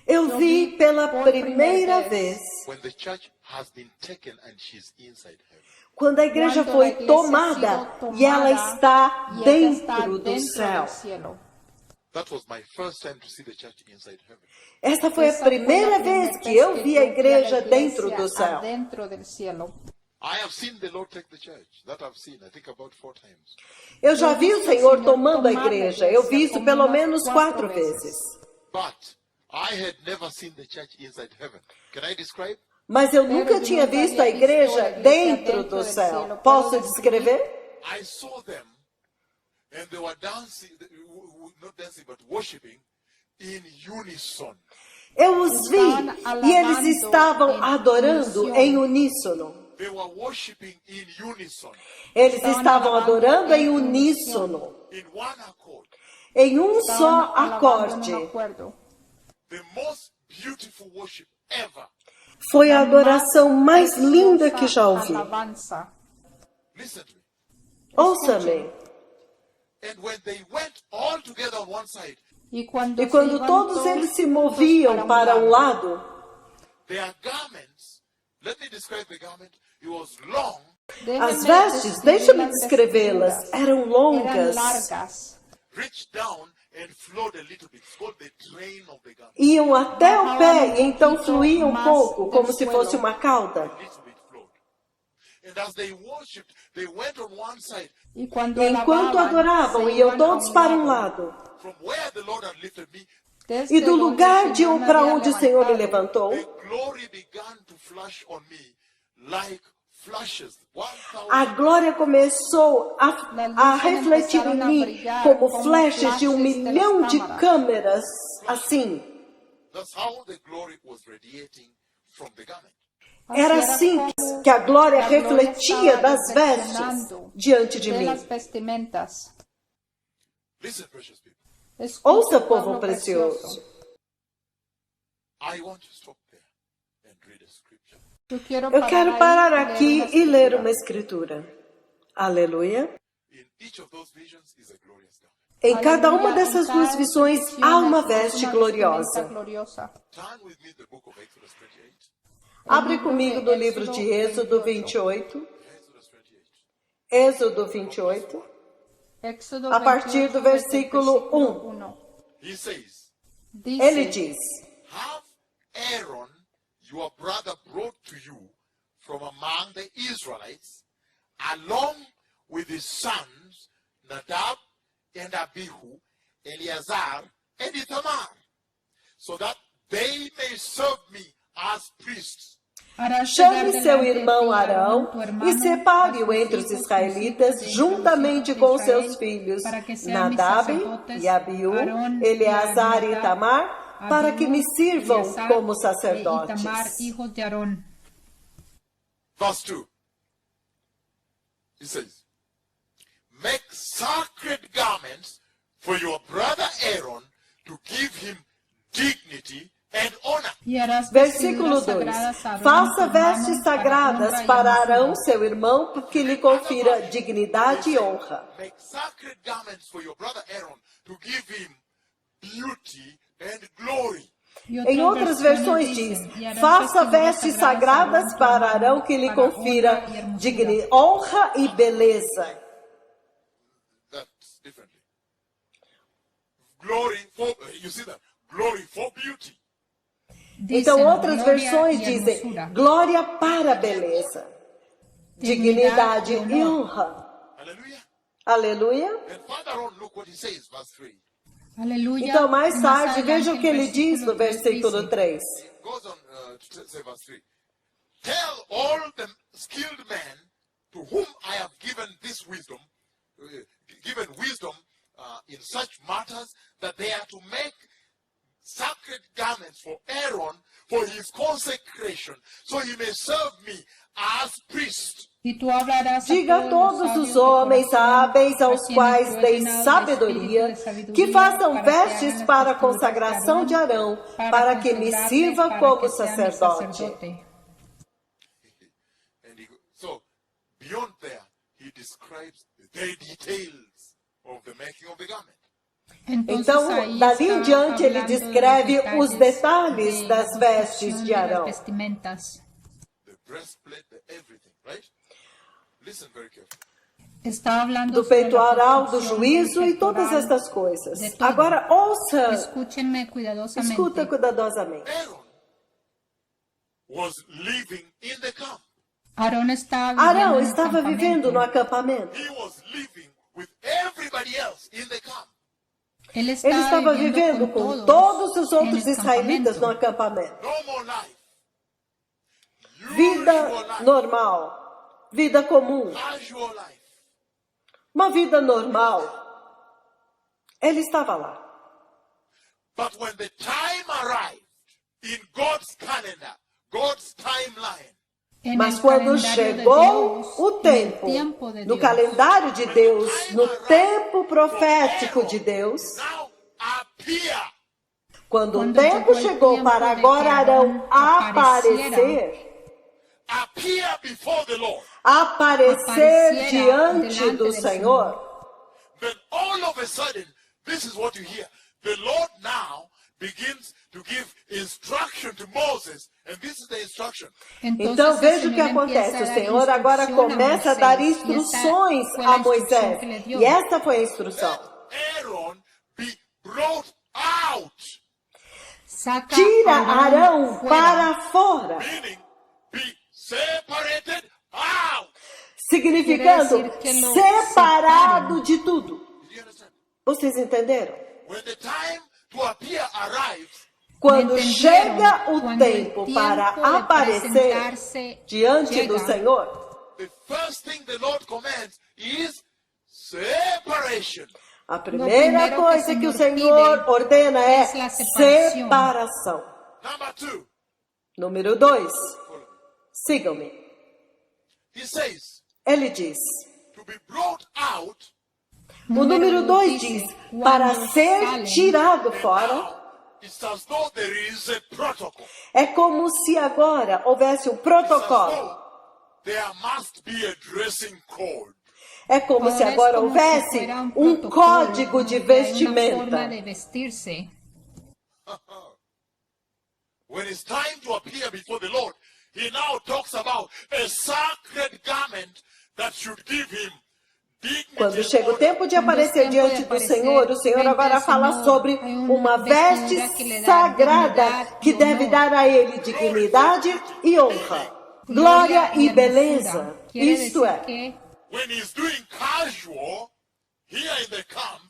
Eu vi pela por primeira primeira vez, vez, when the church has been taken and she's inside heaven. quando a igreja Quando a foi igreja tomada ha sido e ela tomada, está y ella está dentro do dentro céu. del cielo. That was my first time to see the church inside heaven. Essa foi a Esa fue primeira la vez primera que vez eu que vi a yo igreja la dentro iglesia do céu. adentro del cielo. I have seen the Lord take the church. That I've seen, I think, about 4 times. Eu já vi o Senhor tomando a tomar a igreja. Eu vi isso como pelo umas menos 4 4 vezes. But I had never seen the church inside heaven. Can I describe? Mas eu Pero nunca eu tinha nunca visto a havia visto igreja a igreja dentro dentro do do céu. cielo. Posso Posso descrever? I saw them, and they were dancing, not dancing, but worshiping in unison. Eu os vi e eles estavam adorando em uníssono. They were worshiping in unison, Eles estavam adorando em uníssono, in one accord. em um só Estaban alabando en acorde. un acuerdo. The most beautiful worship ever. Foi a La adoração más mais linda que já preciosa ouvi. alabanza. Listen to me. Ouça-me. And when they went all together on one side, E quando, E quando todos eles se moviam para um lado, their garments, let me describe the garment, it was long, as vestes, deixa-me descrevê-las, eram eram longas, largas. reached down and flowed a little bit. It's called the train of the garment. iam até o pé e então fluíam um pouco, como se fosse uma cauda. A little bit flowed. And as they worshipped, they went on one side. E quando E enquanto adoravam, se iam iban todos a para um lado. From where the Lord had lifted me, Desde E do donde lugar el de Señor me para había onde o Senhor me levantado, levantou, the glory began to flash on me like flashes. a 1,000. glória começou a refletir em mim como flashes de 1.000.000 de câmeras, assim. That's how the glory was radiating from the garment. Era assim que a glória refletia das vestes diante de de mim. las vestimentas. Listen, precious people. Escucha, Ouça, povo pueblo precioso. I want to stop there and read a scripture. Eu quero parar aí aqui ler e ler escritura. uma escritura. Aleluia. In each of those visions is a glorious garment. Em cada uma Aleluia, dessas em cada duas visões visión há uma es veste una gloriosa. vestimenta gloriosa. Turn with me the book of Exodus 28. Abre comigo no livro de Êxodo 28. Exodus 28. Êxodo 28. Éxodo A partir 28, do versículo 1. He says, Ele Dice, diz: have Aaron, your brother, brought to you from among the Israelites, along with his sons, Nadab and Abihu, Eleazar and Ithamar, so that they may serve me as priests. chame seu irmão Arão e separe-o entre os israelitas, juntamente com seus filhos, Nadab e Abiú, Eleazar e Itamar, para que me sirvam como sacerdotes. hijos de Aarón. Verse 2. He says, make sacred garments for your brother Aaron to give him dignity and honor. Y harás Versículo vestiduras 2. sagradas a Aarón, Faça tu hermano, vestes para sagradas honra y para hermosura. Arão, seu irmão, porque lhe confira dignidade e honra. Make sacred garments for your brother Aaron to give him beauty and glory. Y Em outras versões diz: dicen, "Y harás faça vestiduras vestes sagradas a Aarón, tu para hermano, Arão, que lhe para confira honra y hermosura". honra e beleza. That's differently. Glory for, you see that? Glory for beauty. Então, Dicen, outras "Gloria versões y dizem: hermosura". glória para a beleza, dignidade Dignidade e e honra. Hallelujah. Aleluia. And further on, look what he says, verse 3. Aleluya. Então, mais Y tarde, veja adelante o que ele diz no versículo versículo 3 3. It goes on to say verse 3. Tell all the skilled men to whom I have given this wisdom, may serve me as priest. Y tú hablarás Diga a todos os homens hábeis aos quais dei sabedoria, que façam vestes para a consagração de Arão, para que me sirva como sacerdote. So, beyond there, he describes the details of the making of the garment. Então, dali em diante, ele descreve os detalhes das vestes de Arão. The breastplate, the everything, right? Listen very carefully. Está hablando Do sobre peitoral, la do protección juízo e pectoral, todas estas coisas. de todo. Agora, ouça, Escúchenme cuidadosamente. escuta cuidadosamente. Aaron was living in the camp. Arão estava Arão vivendo no estava vivendo no acampamento. He was living with everybody else in the camp. Ele Ele estava vivendo com todos os outros israelitas no acampamento. No more life. Vida Usual life. normal, vida comum, Casual life. uma vida normal. Ele estava lá. But when the time arrived in God's calendar, God's timeline, Mas quando chegou o tempo, no calendário de Deus, no tempo profético de Deus, now appear. quando o tempo chegou para agora Arão Appear before the Lord. aparecer diante do Senhor, Then all of a sudden, this is what you hear. The Lord now begins to give instruction to Moses. And this is the instruction. então veja o que acontece. O Senhor agora começa a dar instruções a Moisés. E essa foi a instrução. Aaron be brought out. Tira Arão para fora. Meaning, be separated out. Significando separado de tudo. Did you understand? Vocês entenderam? When the time to appear arrives, Quando chega o tempo para aparecer diante do Senhor, the first thing the Lord commands is separation. a primeira coisa que o Senhor ordena é separação. Number 2, Número 2, sigam-me. he says, Ele diz, to be brought out, o número 2 diz, para ser tirado fora, it's as though there is a protocol. é como se agora houvesse um It's as protocolo. though there must be a dressing code. É como se agora houvesse um código de vestimenta. When it's time to appear before the Lord, he now talks about a sacred garment that should give him dignity. Quando chega o tempo de aparecer diante do Senhor, o Senhor agora fala sobre uma veste sagrada que deve dar a ele dignidade e honra, glória e beleza. Isto é, When he's doing casual here in the camp,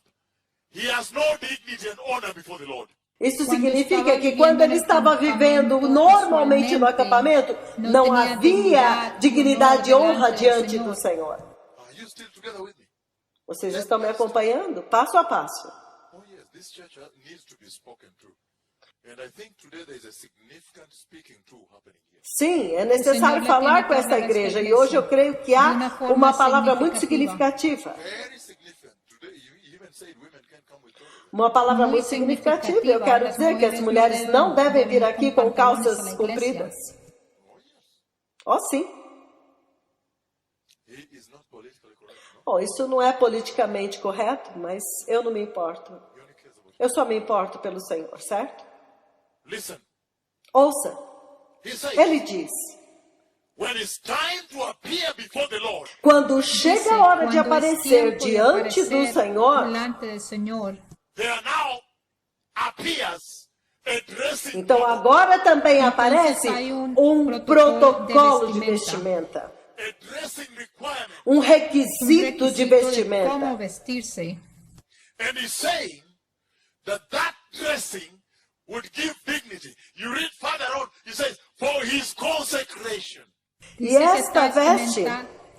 he has no dignity and honor before the Lord. isso significa que quando ele estava vivendo normalmente no acampamento, não havia dignidade e honra diante do Senhor. Are you still together with me? Vocês estão me acompanhando? Passo a passo. Oh yes, this church needs to be spoken to. And I think today there is a significant speaking too happening here. Sim, é necessário falar com esta igreja e hoje eu creio que há uma palavra muito significativa. Very significant. Today you even said women can't come with clothes. Uma palavra muito significativa. Eu quero dizer que as mulheres não devem vir aqui com calças compridas. Oh yes. Oh, sim. It is not politically correct, no? Oh, isso não é politicamente correto, mas eu não me importo. He only cares about Eu só me importo pelo Senhor, certo? Listen, Ouça, he says, ele diz, when it's time to appear before the Lord, quando chega a hora de aparecer diante do Senhor, there now appears a dressing então code, agora também aparece um protocolo de vestimenta, a dressing requirement. um requisito de vestimenta. And he's saying that that dressing would give dignity. You read further on, he says, for his consecration. E esta veste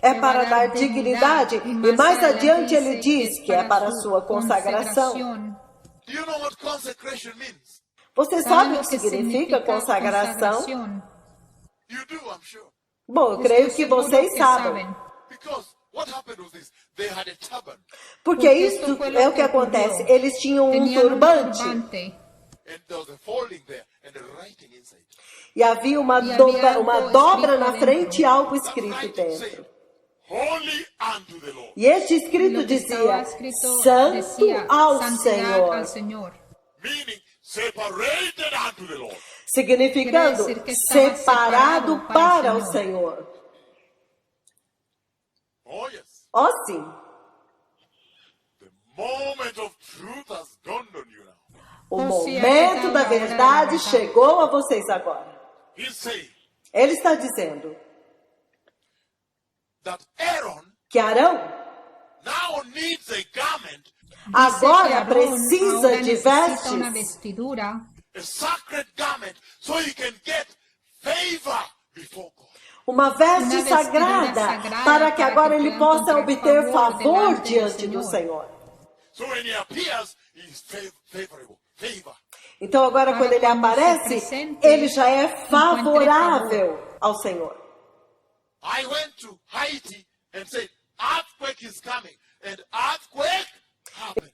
é para dar dignidade, e mais adiante ele diz que é para a sua consagração. Do you know what consecration means? Você sabe o que significa consagração? You do, I'm sure. Bom, eu creio que Seguro vocês que sabem. saben. Because what happened was this. They had a turban. Porque Porque isso esto fue lo é o que que acontece. ocurrió. Eles tinham um Tenían un turbante And there was a folding there and a writing inside. e havia uma E dobra, havia uma algo dobra escrito na dentro. frente e algo That escrito writing said, dentro. Holy unto the Lord. E este escrito Lo que dizia, estaba escrito Santo decía, ao santidad al Senhor. Señor. Meaning separated unto the Lord. Significando Quiere decir que estaba separado separado para para o o Senhor. Oh yes. Ó sim, The moment of truth has dawned on you now. o Oh, sim, momento é da a hora da verdade verdade. chegou a vocês agora. He's saying Ele está dizendo that Aaron que Arão now needs a garment, agora Aarón precisa ahora de necesita una vestes, vestidura, a sacred garment, so he can get favor before God. uma veste Uma vestidura sagrada, sagrada para que para agora que ele puedan possa encontrar obter favor favor delante do diante do Senhor. Senhor. So when he appears, he's favorable. Favor. Então agora Para quando ele quando se aparece, presente, ele já é encontre favorável ao Senhor. I went to Haiti and said, earthquake is coming. And earthquake happened.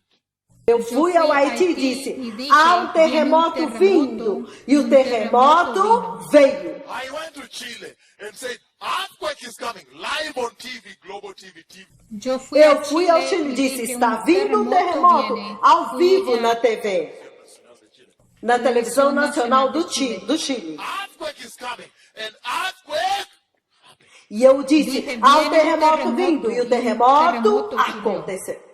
Eu fui ao Haiti e disse, há um terremoto vindo, e o terremoto veio. I went to Chile and said, earthquake is coming. Live on TV, Global TV. yo fui Eu a fui ao Chile Chile e y disse, dije, está un vindo um terremoto viene. ao Fui vivo a- na TV, na televisão nacional do Chile. Earthquake is coming. And earthquake happened. E eu disse, Dije, há um viene um terremoto terremoto, vindo, e o e terremoto terremoto aconteceu.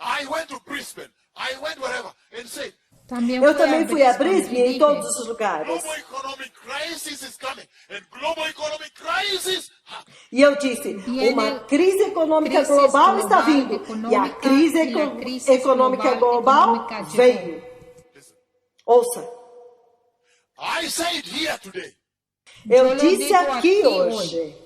I went to Brisbane. I went wherever and said, También Eu fui também fui a Brisbane Brisbane y em dije, todos os lugares. global economic crisis is coming. And global economic crisis happened. E eu disse, Viene uma crise econômica crise global está global vindo. E a econômica crise e a crise econômica global global econômica veio. Listen, Ouça, I said here today eu lo disse digo aqui aqui hoje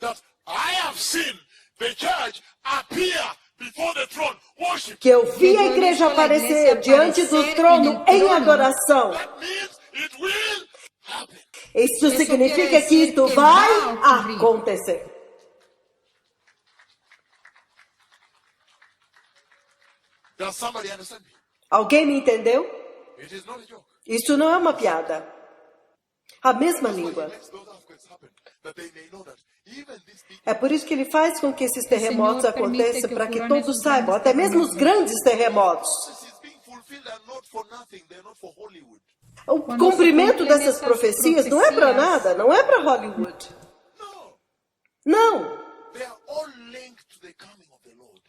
that I have seen the church appear before the throne, worship. que eu vi a eu igreja vi a aparecer igreja diante do aparecer trono no em trono. adoração. That means it will happen. Isso significa quer que dizer isto que vai vai ocorrer. acontecer. Does somebody understand me? Alguém me entendeu? It is not a joke. Isso não é uma piada. A mesma That's why he língua. makes those earthquakes happen, that they may know that even these big É por isso que ele faz com que esses terremotos Senhor permite aconteçam, que para que ocorram todos esses saibam, grandes até mesmo os grandes terremotos. prophecies being fulfilled are not for nothing. They're not for Hollywood. O Quando se cumprimento cumprem dessas essas profecias não é para profecias. nada, não é para Hollywood. No. Não. They are all linked to the coming of the Lord.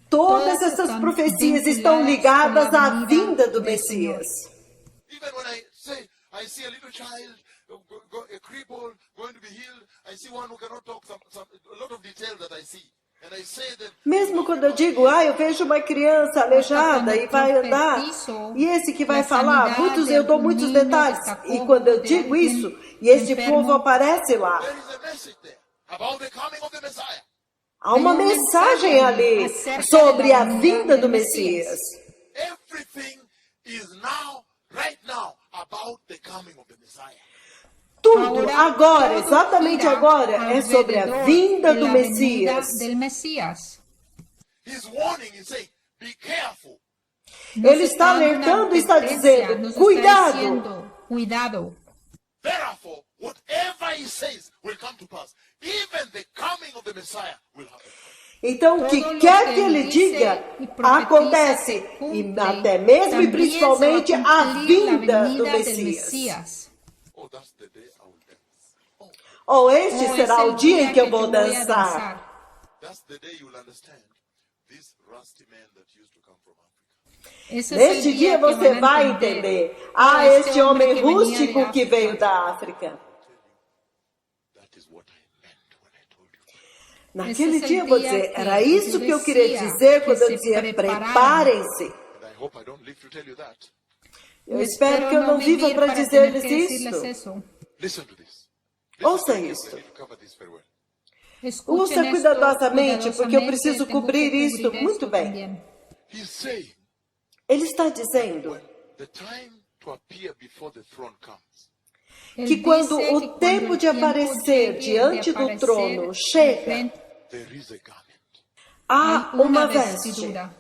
Todas Todas essas estão profecias estão ligadas vinculadas à com a vinda do vinda do Senhor. Messias. Even when I see a little child, a cripple going to be healed, I see one who cannot talk, a lot of detail that I see. And I say that Mesmo quando eu digo, eu vejo uma criança aleijada e vai andar, e esse que vai falar, eu dou muitos detalhes. E quando eu digo isso, e este povo aparece lá, there is a message there about the coming of the Messiah. há uma mensagem ali sobre a vinda do Messias. Everything is now, right now, about the coming of the Messiah. Tudo agora, exatamente agora, é sobre a vinda do Messias. Del Mesías. He's warning, he's saying, be careful. Ele está alertando e está dizendo, nos está cuidado. diciendo, cuidado. Therefore, whatever he says will come to pass. Even the coming of the Messiah will happen. Então, o que Todo lo quer que que ele ele diga, dice e profetiza acontece. se E cumpre. até mesmo e También principalmente se va a a cumplir vinda la do venida del Messias. Mesías. Oh, that's the day I will dance. Oh, Ou este Oh, será es o el dia em que eu yo vou voy a dançar. that's the day you will understand this rusty man that used to come from Africa. Ese es Neste el dia que você van a vai entender. Este homem rústico que veio da África. That is what I meant when I told you. Naquele Esse é o dia eu vou dia dizer, que era eu isso que eu queria dizia, dizer que quando eu se dizia, prepararam. preparem-se. And I hope I don't live to tell you that. Eu espero que eu não viva para dizer-lhes isso. isso. Listen to this. Ouça Listen to this. isso. I need to cover this very well. Ouça cuidadosamente, porque eu preciso cobrir isso muito bem. Também. He's saying, Ele está dizendo, when the time to appear before the throne comes, que quando o tempo de aparecer diante do trono chega, there is a garment. há uma veste. vestidura.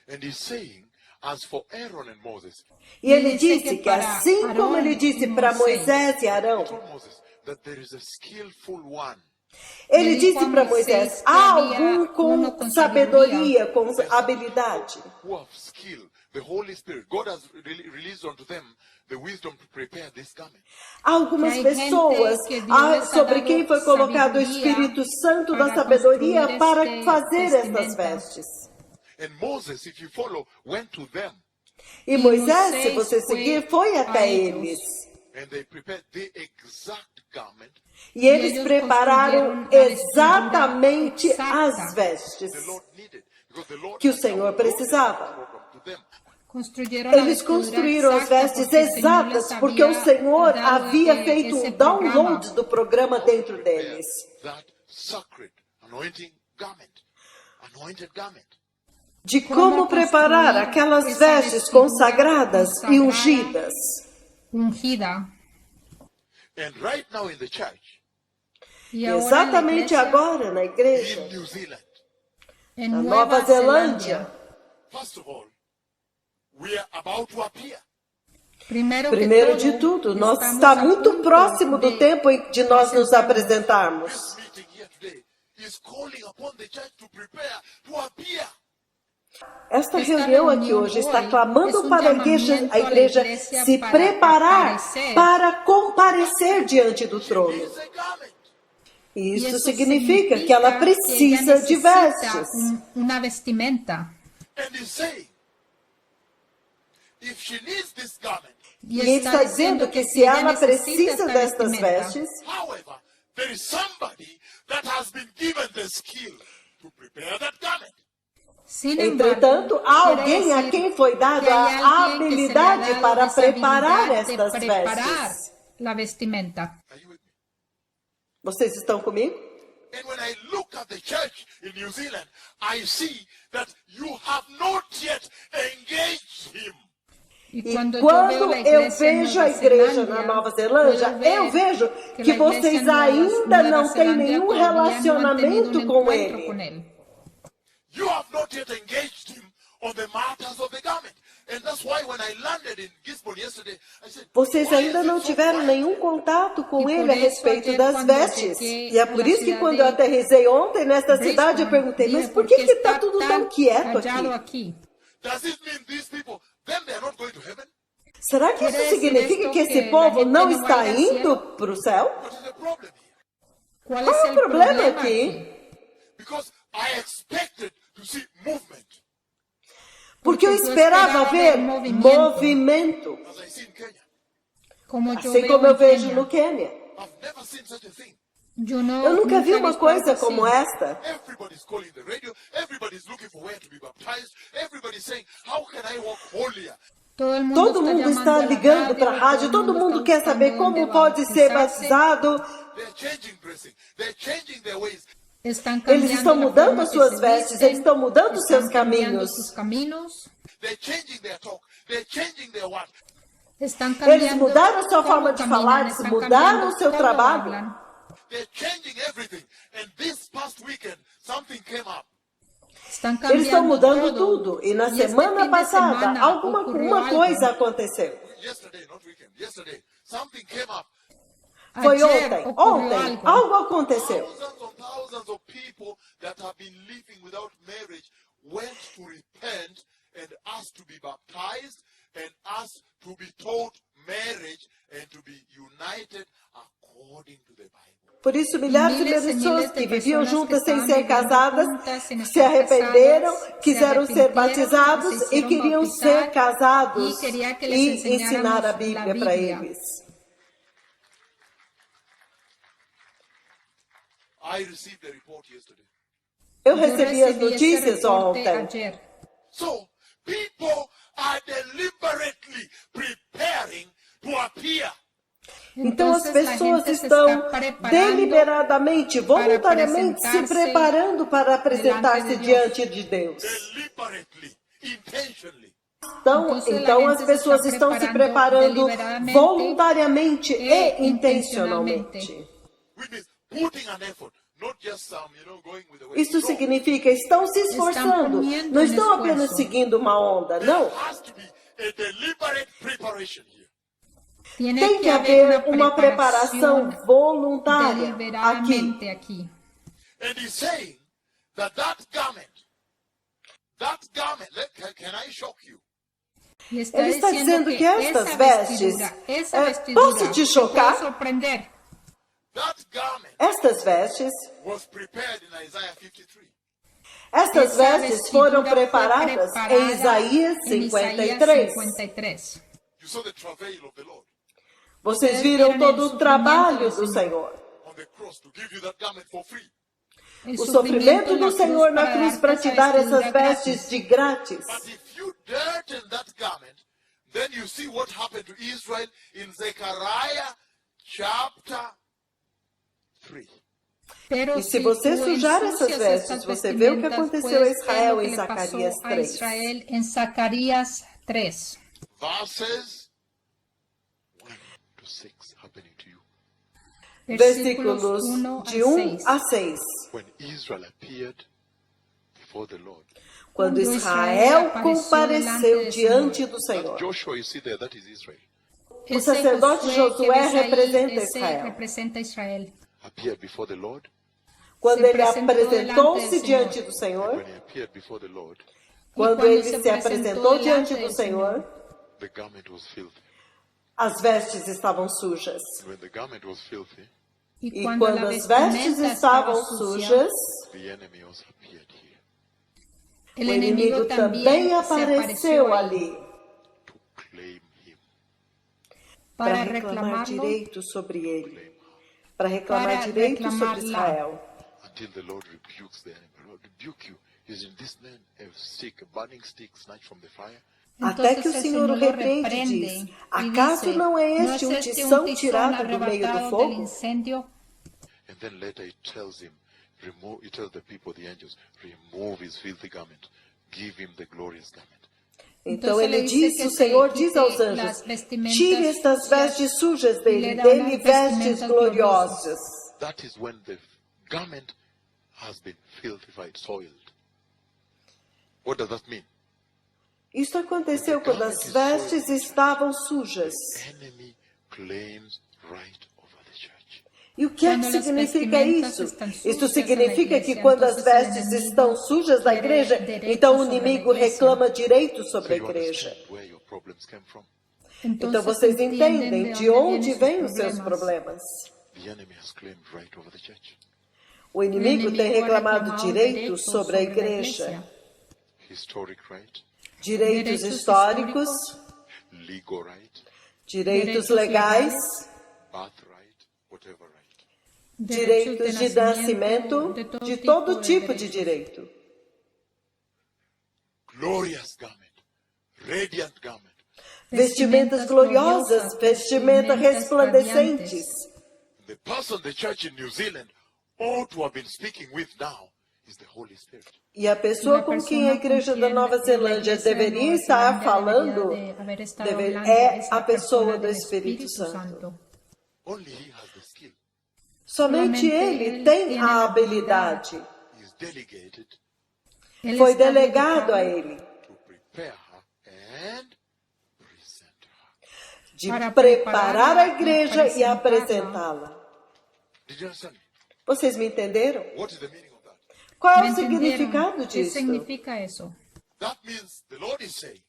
And he's saying, as for Aaron and Moses, E ele disse que assim como ele disse para Moisés e Arão, told Moses that there is a skillful one. ele disse para Moisés, há algum com sabedoria, com habilidade. Who have skill, the Holy Spirit. God has released unto them the wisdom to prepare this garment. Há algumas pessoas sobre quem foi colocado o Espírito Santo da sabedoria para fazer essas vestes. And Moses, if you follow, went to them E Moisés, se você seguir, foi até eles. and they prepared the exact garment E eles prepararam exatamente as vestes the Lord needed. Because the Lord que o Senhor precisava. to them. Eles construíram as vestes exatas porque o Senhor havia feito um download do programa dentro deles. That sacred anointing garment. Anointed garment. De como preparar aquelas vestes consagradas e ungidas. Ungida. And right now in the church, Y ahora Exatamente en la iglesia, agora na igreja, in New Zealand, en na Nueva Nova Zelândia. first of all, we are about to appear. Primeiro de tudo, nós está muito próximo do tempo de nós nos apresentarmos. This meeting here today is calling upon the church to prepare to appear. Esta reunião aqui hoje está clamando para a igreja se preparar para comparecer diante do trono. It's a garment. Isso significa que ela precisa de vestes. Una vestimenta. And he's saying, if she needs this garment, E ele está dizendo que se ela precisa destas vestes, however, there is somebody that has been given the skill to prepare that garment. entretanto, há alguém a quem foi dada a habilidade para preparar estas vestes. La vestimenta. Are you with me? Vocês estão comigo? And when I look at the church in New Zealand, I see that you have not yet engaged him. E quando eu vejo a igreja na Nova Zelândia, eu vejo que vocês ainda não têm nenhum relacionamento com ele. You have not yet engaged him on the matters of the garment. And that's why when I landed in Gisborne yesterday, I said, Vocês ainda não tiveram nenhum contato com ele a respeito das vestes. E é por isso que quando eu aterrissei ontem nesta cidade, eu perguntei, mas por que está tudo tão quieto aqui? does it mean these people, then they are not going to heaven? Será que isso significa que esse povo não está indo para o céu? What is the problem here? Qual Qual é o problema aqui? Because I expected to see movement, Porque eu esperava ver movimento, as I see in Kenya. assim como eu vejo no Quênia. I've never seen such a thing. Eu nunca vi uma coisa como esta. Everybody's calling the radio. Everybody's looking for where to be baptized. Everybody's saying, how can I walk holier? Todo mundo está ligando para a rádio, todo mundo quer saber como pode ser batizado. They're changing dressing. They're changing their ways. Eles estão mudando as suas vestes, eles estão mudando os seus caminhos. They're changing their talk. They're changing their what? Eles mudaram a sua forma de falar, eles mudaram o seu trabalho. They're changing everything. And this past weekend, something came up. Eles estão mudando tudo. E na semana passada, uma coisa aconteceu. Yesterday, not weekend. Yesterday, something came up. Foi ontem, algo aconteceu. Thousands of people that have been living without marriage went to repent and asked to be baptized and asked to be taught marriage and to be united according to the Bible. Por isso, milhares de pessoas que viviam juntas sem ser casadas se arrependeram, quiseram ser batizados e queriam ser casados e ensinar a Bíblia para eles. I received a report yesterday. Eu recebi as notícias ontem. So, people are deliberately preparing to appear. Então as pessoas estão deliberadamente, voluntariamente se preparando para apresentar-se diante de Deus. Deliberately, intentionally. Então as pessoas estão se preparando voluntariamente e intencionalmente. Which means putting an effort, not just some, going with the way. Isso significa estão se esforçando, não estão apenas seguindo uma onda, não. There has to be a deliberate preparation here. Tem que haver uma preparação voluntária aqui. deliberadamente aqui. And he's saying that garment, can I shock you? E Ele está dizendo que estas vestes, posso te chocar? Posso surpreender. That garment Estas vestes, was prepared in Isaiah 53. estas Essa vestes foram vestidura foi preparadas preparada em Isaías em Isaías 53. 53. You saw the travail of the Lord Vocês viram todo o trabalho do Senhor. on the cross to give you that garment for free. O sofrimento do Senhor na cruz para te dar essas vestes de grátis. But if you dirten that garment, then you see what happened to Israel in Zechariah chapter 3. E se você sujar essas vestes, você vê o que aconteceu a Israel em Zacarias 3. Israel em Zacarias 3. Verses 1 to 6 happening to you. Versículos de 1 a 6. When Israel appeared before the Lord. Quando Israel compareceu diante do Senhor. Joshua, you see there, that is Israel. O sacerdote Josué representa Israel. Appeared before the Lord. Quando ele apresentou-se diante do Senhor, When he appeared before the Lord, quando ele se apresentou diante do Senhor, the garment was filthy. as vestes estavam sujas. And when the garment was filthy, E quando as vestes estavam sujas, the enemy also appeared here o inimigo também apareceu ali to claim him. para reclamar direito sobre ele, para reclamar direito sobre Israel. Until the Lord rebukes the enemy. The Lord rebuke you. Isn't this man a stick, a burning stick snatched from the fire? Até que o Senhor o repreende e diz: acaso não é este um tição tirado do meio do fogo? And then later it tells him, it tells the people, the angels, remove his filthy garment, give him the glorious garment. Então ele diz, o Senhor diz aos anjos: tire estas vestes sujas dele, dê-lhe vestes gloriosas. That is when the garment has been filthified, soiled. What does that mean? Isso aconteceu quando as vestes estavam sujas. The enemy claims right over the church. E o que é que significa isso? Isso significa que quando as vestes estão sujas da igreja, então o inimigo reclama direito sobre a So you igreja. understand where your problems came from. Então vocês entendem de onde vêm os seus problemas. The enemy has claimed right over the church. O inimigo tem reclamado direito sobre a igreja. Historic right, Direitos históricos, legal right, direitos legais, birthright, whatever right. direitos de nascimento, de todo tipo de direito. Glorious garment, radiant garment. Vestimentas gloriosas, vestimentas resplandecentes. The person the church in New Zealand ought to have been speaking with now is the Holy Spirit. E a pessoa com quem a igreja da Nova Zelândia deveria estar falando é a pessoa do Espírito Santo. Only he has the skill. Somente ele tem a habilidade. He is delegated Foi delegado a ele to prepare her and present her. de preparar a igreja e apresentá-la. Did you understand? Vocês me entenderam? What is the meaning of that? Qual é o significado O que disso? significa isso? That means the Lord is saying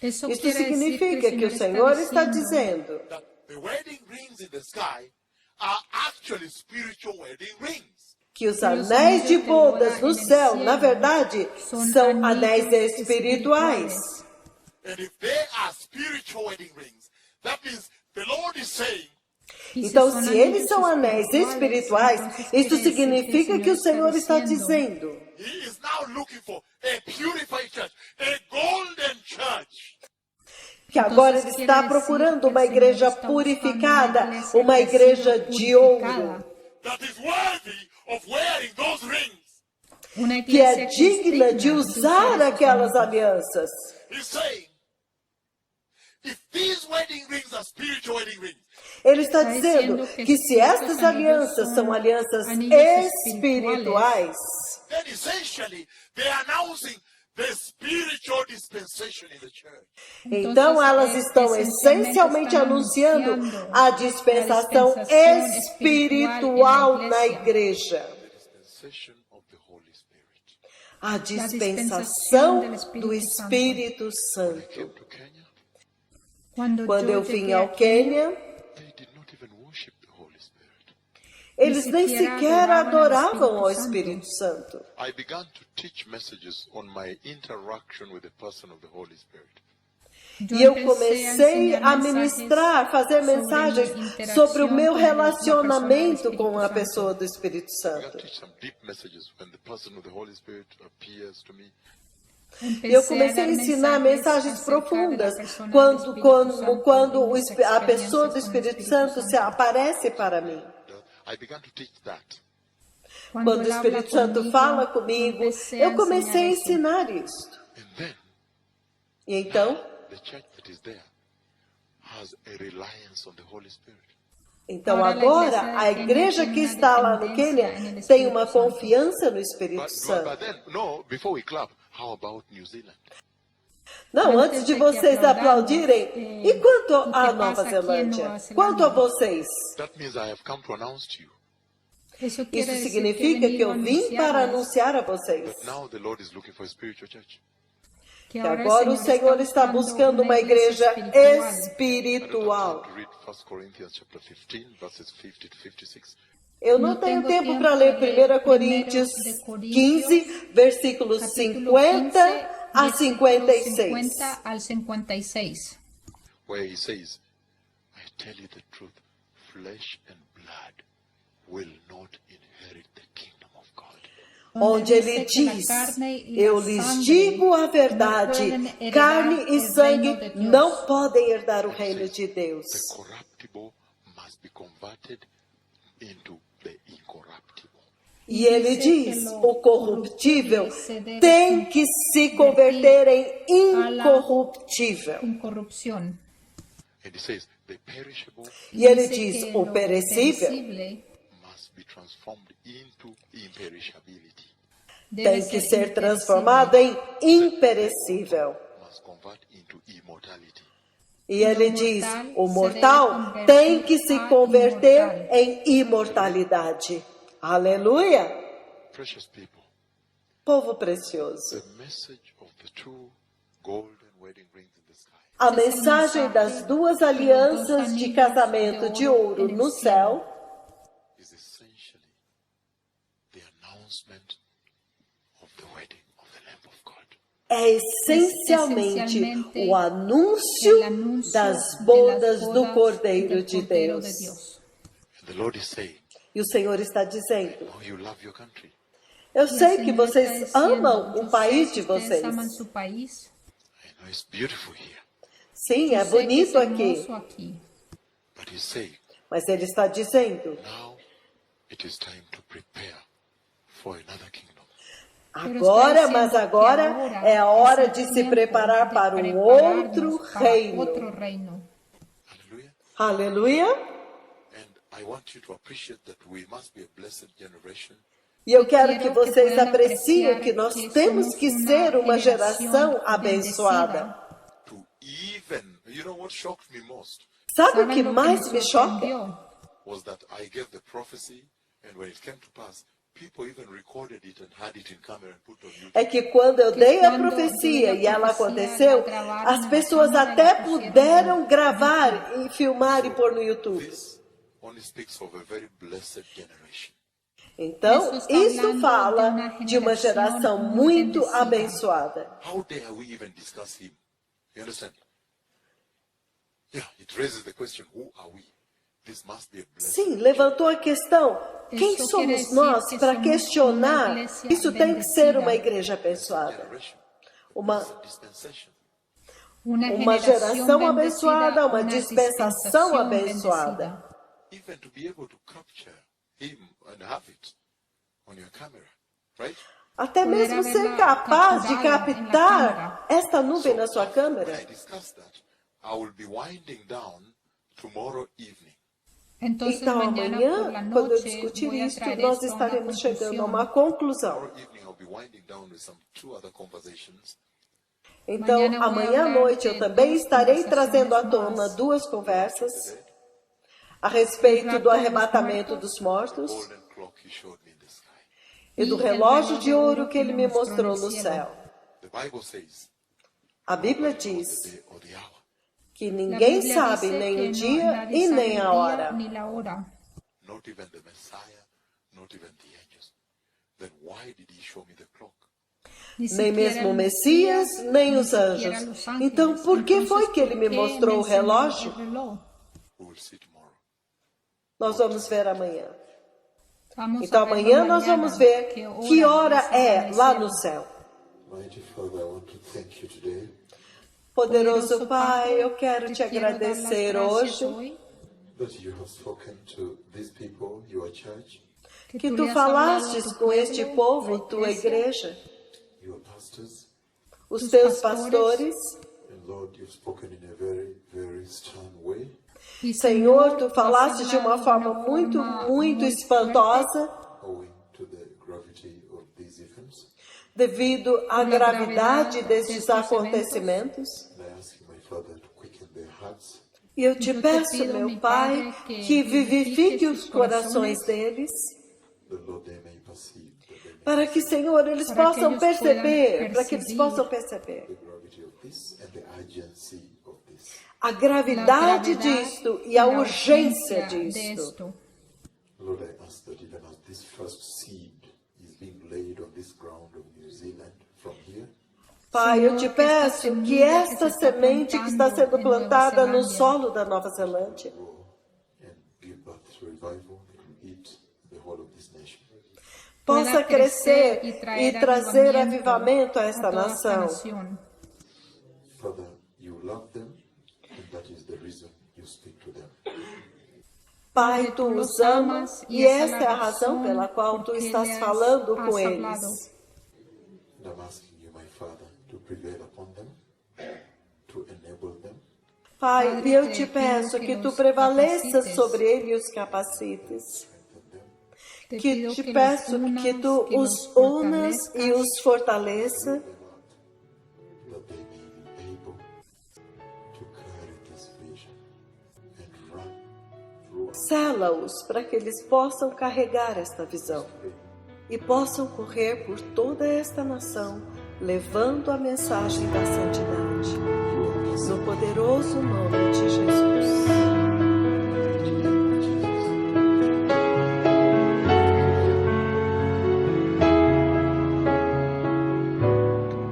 Isso Isso quer dizer significa que o Senhor está dizendo that the wedding rings in the sky are actually spiritual wedding rings. que os anéis de bodas no céu, na verdade, são anéis espirituais. And if they are spiritual wedding rings, that means the Lord is saying Então, se eles são anéis espirituais, isso significa que o Senhor está dizendo He is now looking for a purified church, a golden church. que agora ele está procurando uma igreja purificada, uma igreja de ouro, That is worthy of wearing those rings. Uma que é igreja digna de digna usar aquelas alianças. He He's saying, if these wedding rings are spiritual wedding rings, Ele está Está dizendo dizendo que que se estes estas anillos alianças são são alianças anillos espirituais, then essentially they are announcing the spiritual dispensation in the church. então elas estão essencialmente anunciando a dispensação espiritual na igreja. The dispensation of the Holy Spirit. A dispensação do Espírito When I Santo. came to Kenya, Quando eu vim ao Quênia, they did not even worship the Holy Spirit. eles nem sequer adoravam ao Espírito Santo. I began to teach messages on my interaction with the person of the Holy Spirit. E eu comecei a ministrar, fazer mensagens sobre o meu relacionamento com a pessoa do Espírito I began Santo. to teach some deep messages when the person of the Holy Spirit appears to me. E eu comecei a ensinar mensagens profundas quando a pessoa do Espírito Santo se aparece para mim. I began to teach that. Quando o Espírito Santo fala comigo, eu comecei a ensinar isto. And then E então, the church that is there has a reliance on the Holy Spirit. agora a igreja que está lá no Quênia tem uma confiança no Espírito But Santo. then, no, before we clap, how about New Zealand? Não, antes de vocês aplaudirem, e quanto à Nova Zelândia? Quanto a vocês? That means I have come to announce to you Isso Isso significa que eu vim para anunciar a vocês that now the Lord is looking for a spiritual church. que agora o Senhor está buscando uma igreja I don't have espiritual. time to read 1 Corinthians chapter 15, verses 50 to 56. Eu não tenho tempo para ler 1 Coríntios 15, versículos 50 a 56. 50 al 56. Where he says, I tell you the truth, flesh and blood will not inherit the kingdom of God. Onde ele diz, eu lhes digo a verdade, carne e sangue não podem herdar o reino de Deus. The corruptible must be converted into the incorruptible. E ele diz, o corruptível tem que se converter em incorruptível. Incorrupción. And he says, the perishable E ele Dice diz, que o lo perecível perecível must be transformed into imperishability. deve tem que ser ser transformado em imperecível. Must convert into immortality. E ele diz, o mortal tem que se converter em imortalidade. Aleluia! Precious people, Povo precioso. the message of the two golden wedding rings in the sky A mensagem das duas alianças de casamento de ouro no céu is essentially the announcement of the wedding of the Lamb of God. é essencialmente o anúncio das bodas do Cordeiro de Deus. And the Lord is saying, E o Senhor está dizendo, oh, you love your country. eu sei que vocês amam o país de vocês. amam su país. I know it's beautiful here. Sim, é bonito aqui. aqui. But he's saying, Mas ele está dizendo, now it is time to prepare for another kingdom. agora, mas agora é a hora de se preparar para um outro reino. Outro reino. Hallelujah. Aleluia! And I want you to appreciate that we must be a blessed generation. E eu quero que vocês apreciem que nós temos que ser uma geração abençoada. To even, you know what shocked me most? Sabe o que mais me choca? Was that I gave the prophecy, and when it came to pass, people even recorded it and had it in camera and put on YouTube. É que quando eu dei a profecia e ela aconteceu, as pessoas até puderam gravar e filmar e pôr no YouTube. This only speaks of a very blessed generation. Então, isso fala de uma geração muito abençoada. How dare we even discuss him? You understand? Yeah, it raises the question, who are we? This must be a blessed. Sim, levantou a questão. Quem Isso somos quer nós dizer que para somos questionar? uma igreja Isso tem que ser uma bendecida. igreja abençoada. generation. Uma It's a dispensation. Uma geração abençoada, uma dispensação abençoada. Even to be able to capture him and have it on your camera, right? Até poder mesmo ser haberla capaz de capturado en la captar cámara. esta nuvem na sua When câmera. I discuss that, I will be winding down tomorrow evening. Entonces Então, mañana por la amanhã, quando eu noche discutir voy a isto, traer nós esto a una estaremos chegando a uma conclusión. conclusão. Tomorrow evening, I'll be winding down with some two other conversations. Então, Amanhã eu vou amanhã à falar noite eu de também duas estarei trazendo à conversações tona más. duas conversas a respeito do rapto dos arrebatamento mortos. dos mortos Golden clock he showed me in the sky. e do E o relógio de relógio ouro que ele me mostrou no cielo. céu. The Bible says, A Bíblia nobody knows diz the day or the hour. que La ninguém Biblia sabe dice nem que o dia nadie e sabe nem el a día hora. ni la hora. Not even the Messiah, not even the angels. Then why did he show me the clock? Ni Nem siquiera mesmo o el Messias, nem ni os siquiera anjos. los ángeles. Então, por que Entonces, foi que ele me ¿por qué mostrou o enseñó relógio? el reloj? We will see tomorrow. Nós vamos ver amanhã. Vamos Então, a verlo amanhã nós mañana. vamos ver que hora es é lá el no cielo. céu. Mighty Father, I want to thank you today Poderoso Pai, Padre, eu quero te quiero dar las agradecer gracias hoje hoy that you have spoken to these people, your church, que tú tu le has hablado a falastes tu com este pueblo, povo, la tua igreja, your pastors, os Tus teus pastores. pastores. and Lord, you've spoken in a very, very stern way. Y Senhor, tu has falaste de uma hablado de forma una muito, forma muito muy espantosa, Owing to the gravity of these events, devido à Na gravidade gravidade destes destes acontecimentos. and I ask you, my Father, to quicken their hearts, E eu te Eu te peço, pido, meu meu Pai, Padre, que vivifique os esses corações corações, deles, that Lord, they may perceive, that they may para que, Senhor, eles Para que possam eles perceber, puedan para que eles perceber possam perceber the gravity of this and the urgency of this. a gravidade la gravedad disto e y a la urgência urgencia de disto. esto. Lord, I ask that even as this first seed is being laid on this ground of New Zealand from here, Pai, eu te Senhor, que esta peço que semilla que esta se está semente que está plantando sendo em Nova plantada no Zelândia solo da Nova Zelândia grow and give birth to revival that will eat the whole of this nation. possa pueda crescer crecer e trazer avivamento a a esta toda esta nação. nación. Father, you love them, and that is the reason you speak to them. Pai, tu os amas e esta é a razão pela qual tu estás falando com eles. And I'm asking you, my Father, to prevail upon them, to enable them, Pai, e eu te peço que tu prevaleças sobre eles e os capacites. strengthen them, Te Que pido te que peço los unas, que tu que os los unas e fortalezcas, os fortaleça, that they may be able to carry this vision and run through sela-os para que eles possam carregar esta visão e possam correr por toda esta nação, levando a mensagem da santidade. No poderoso nome de Jesus.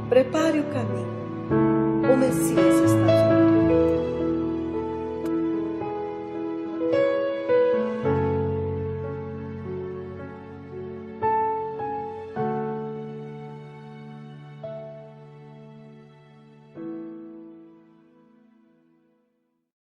Prepare o caminho. O Messias está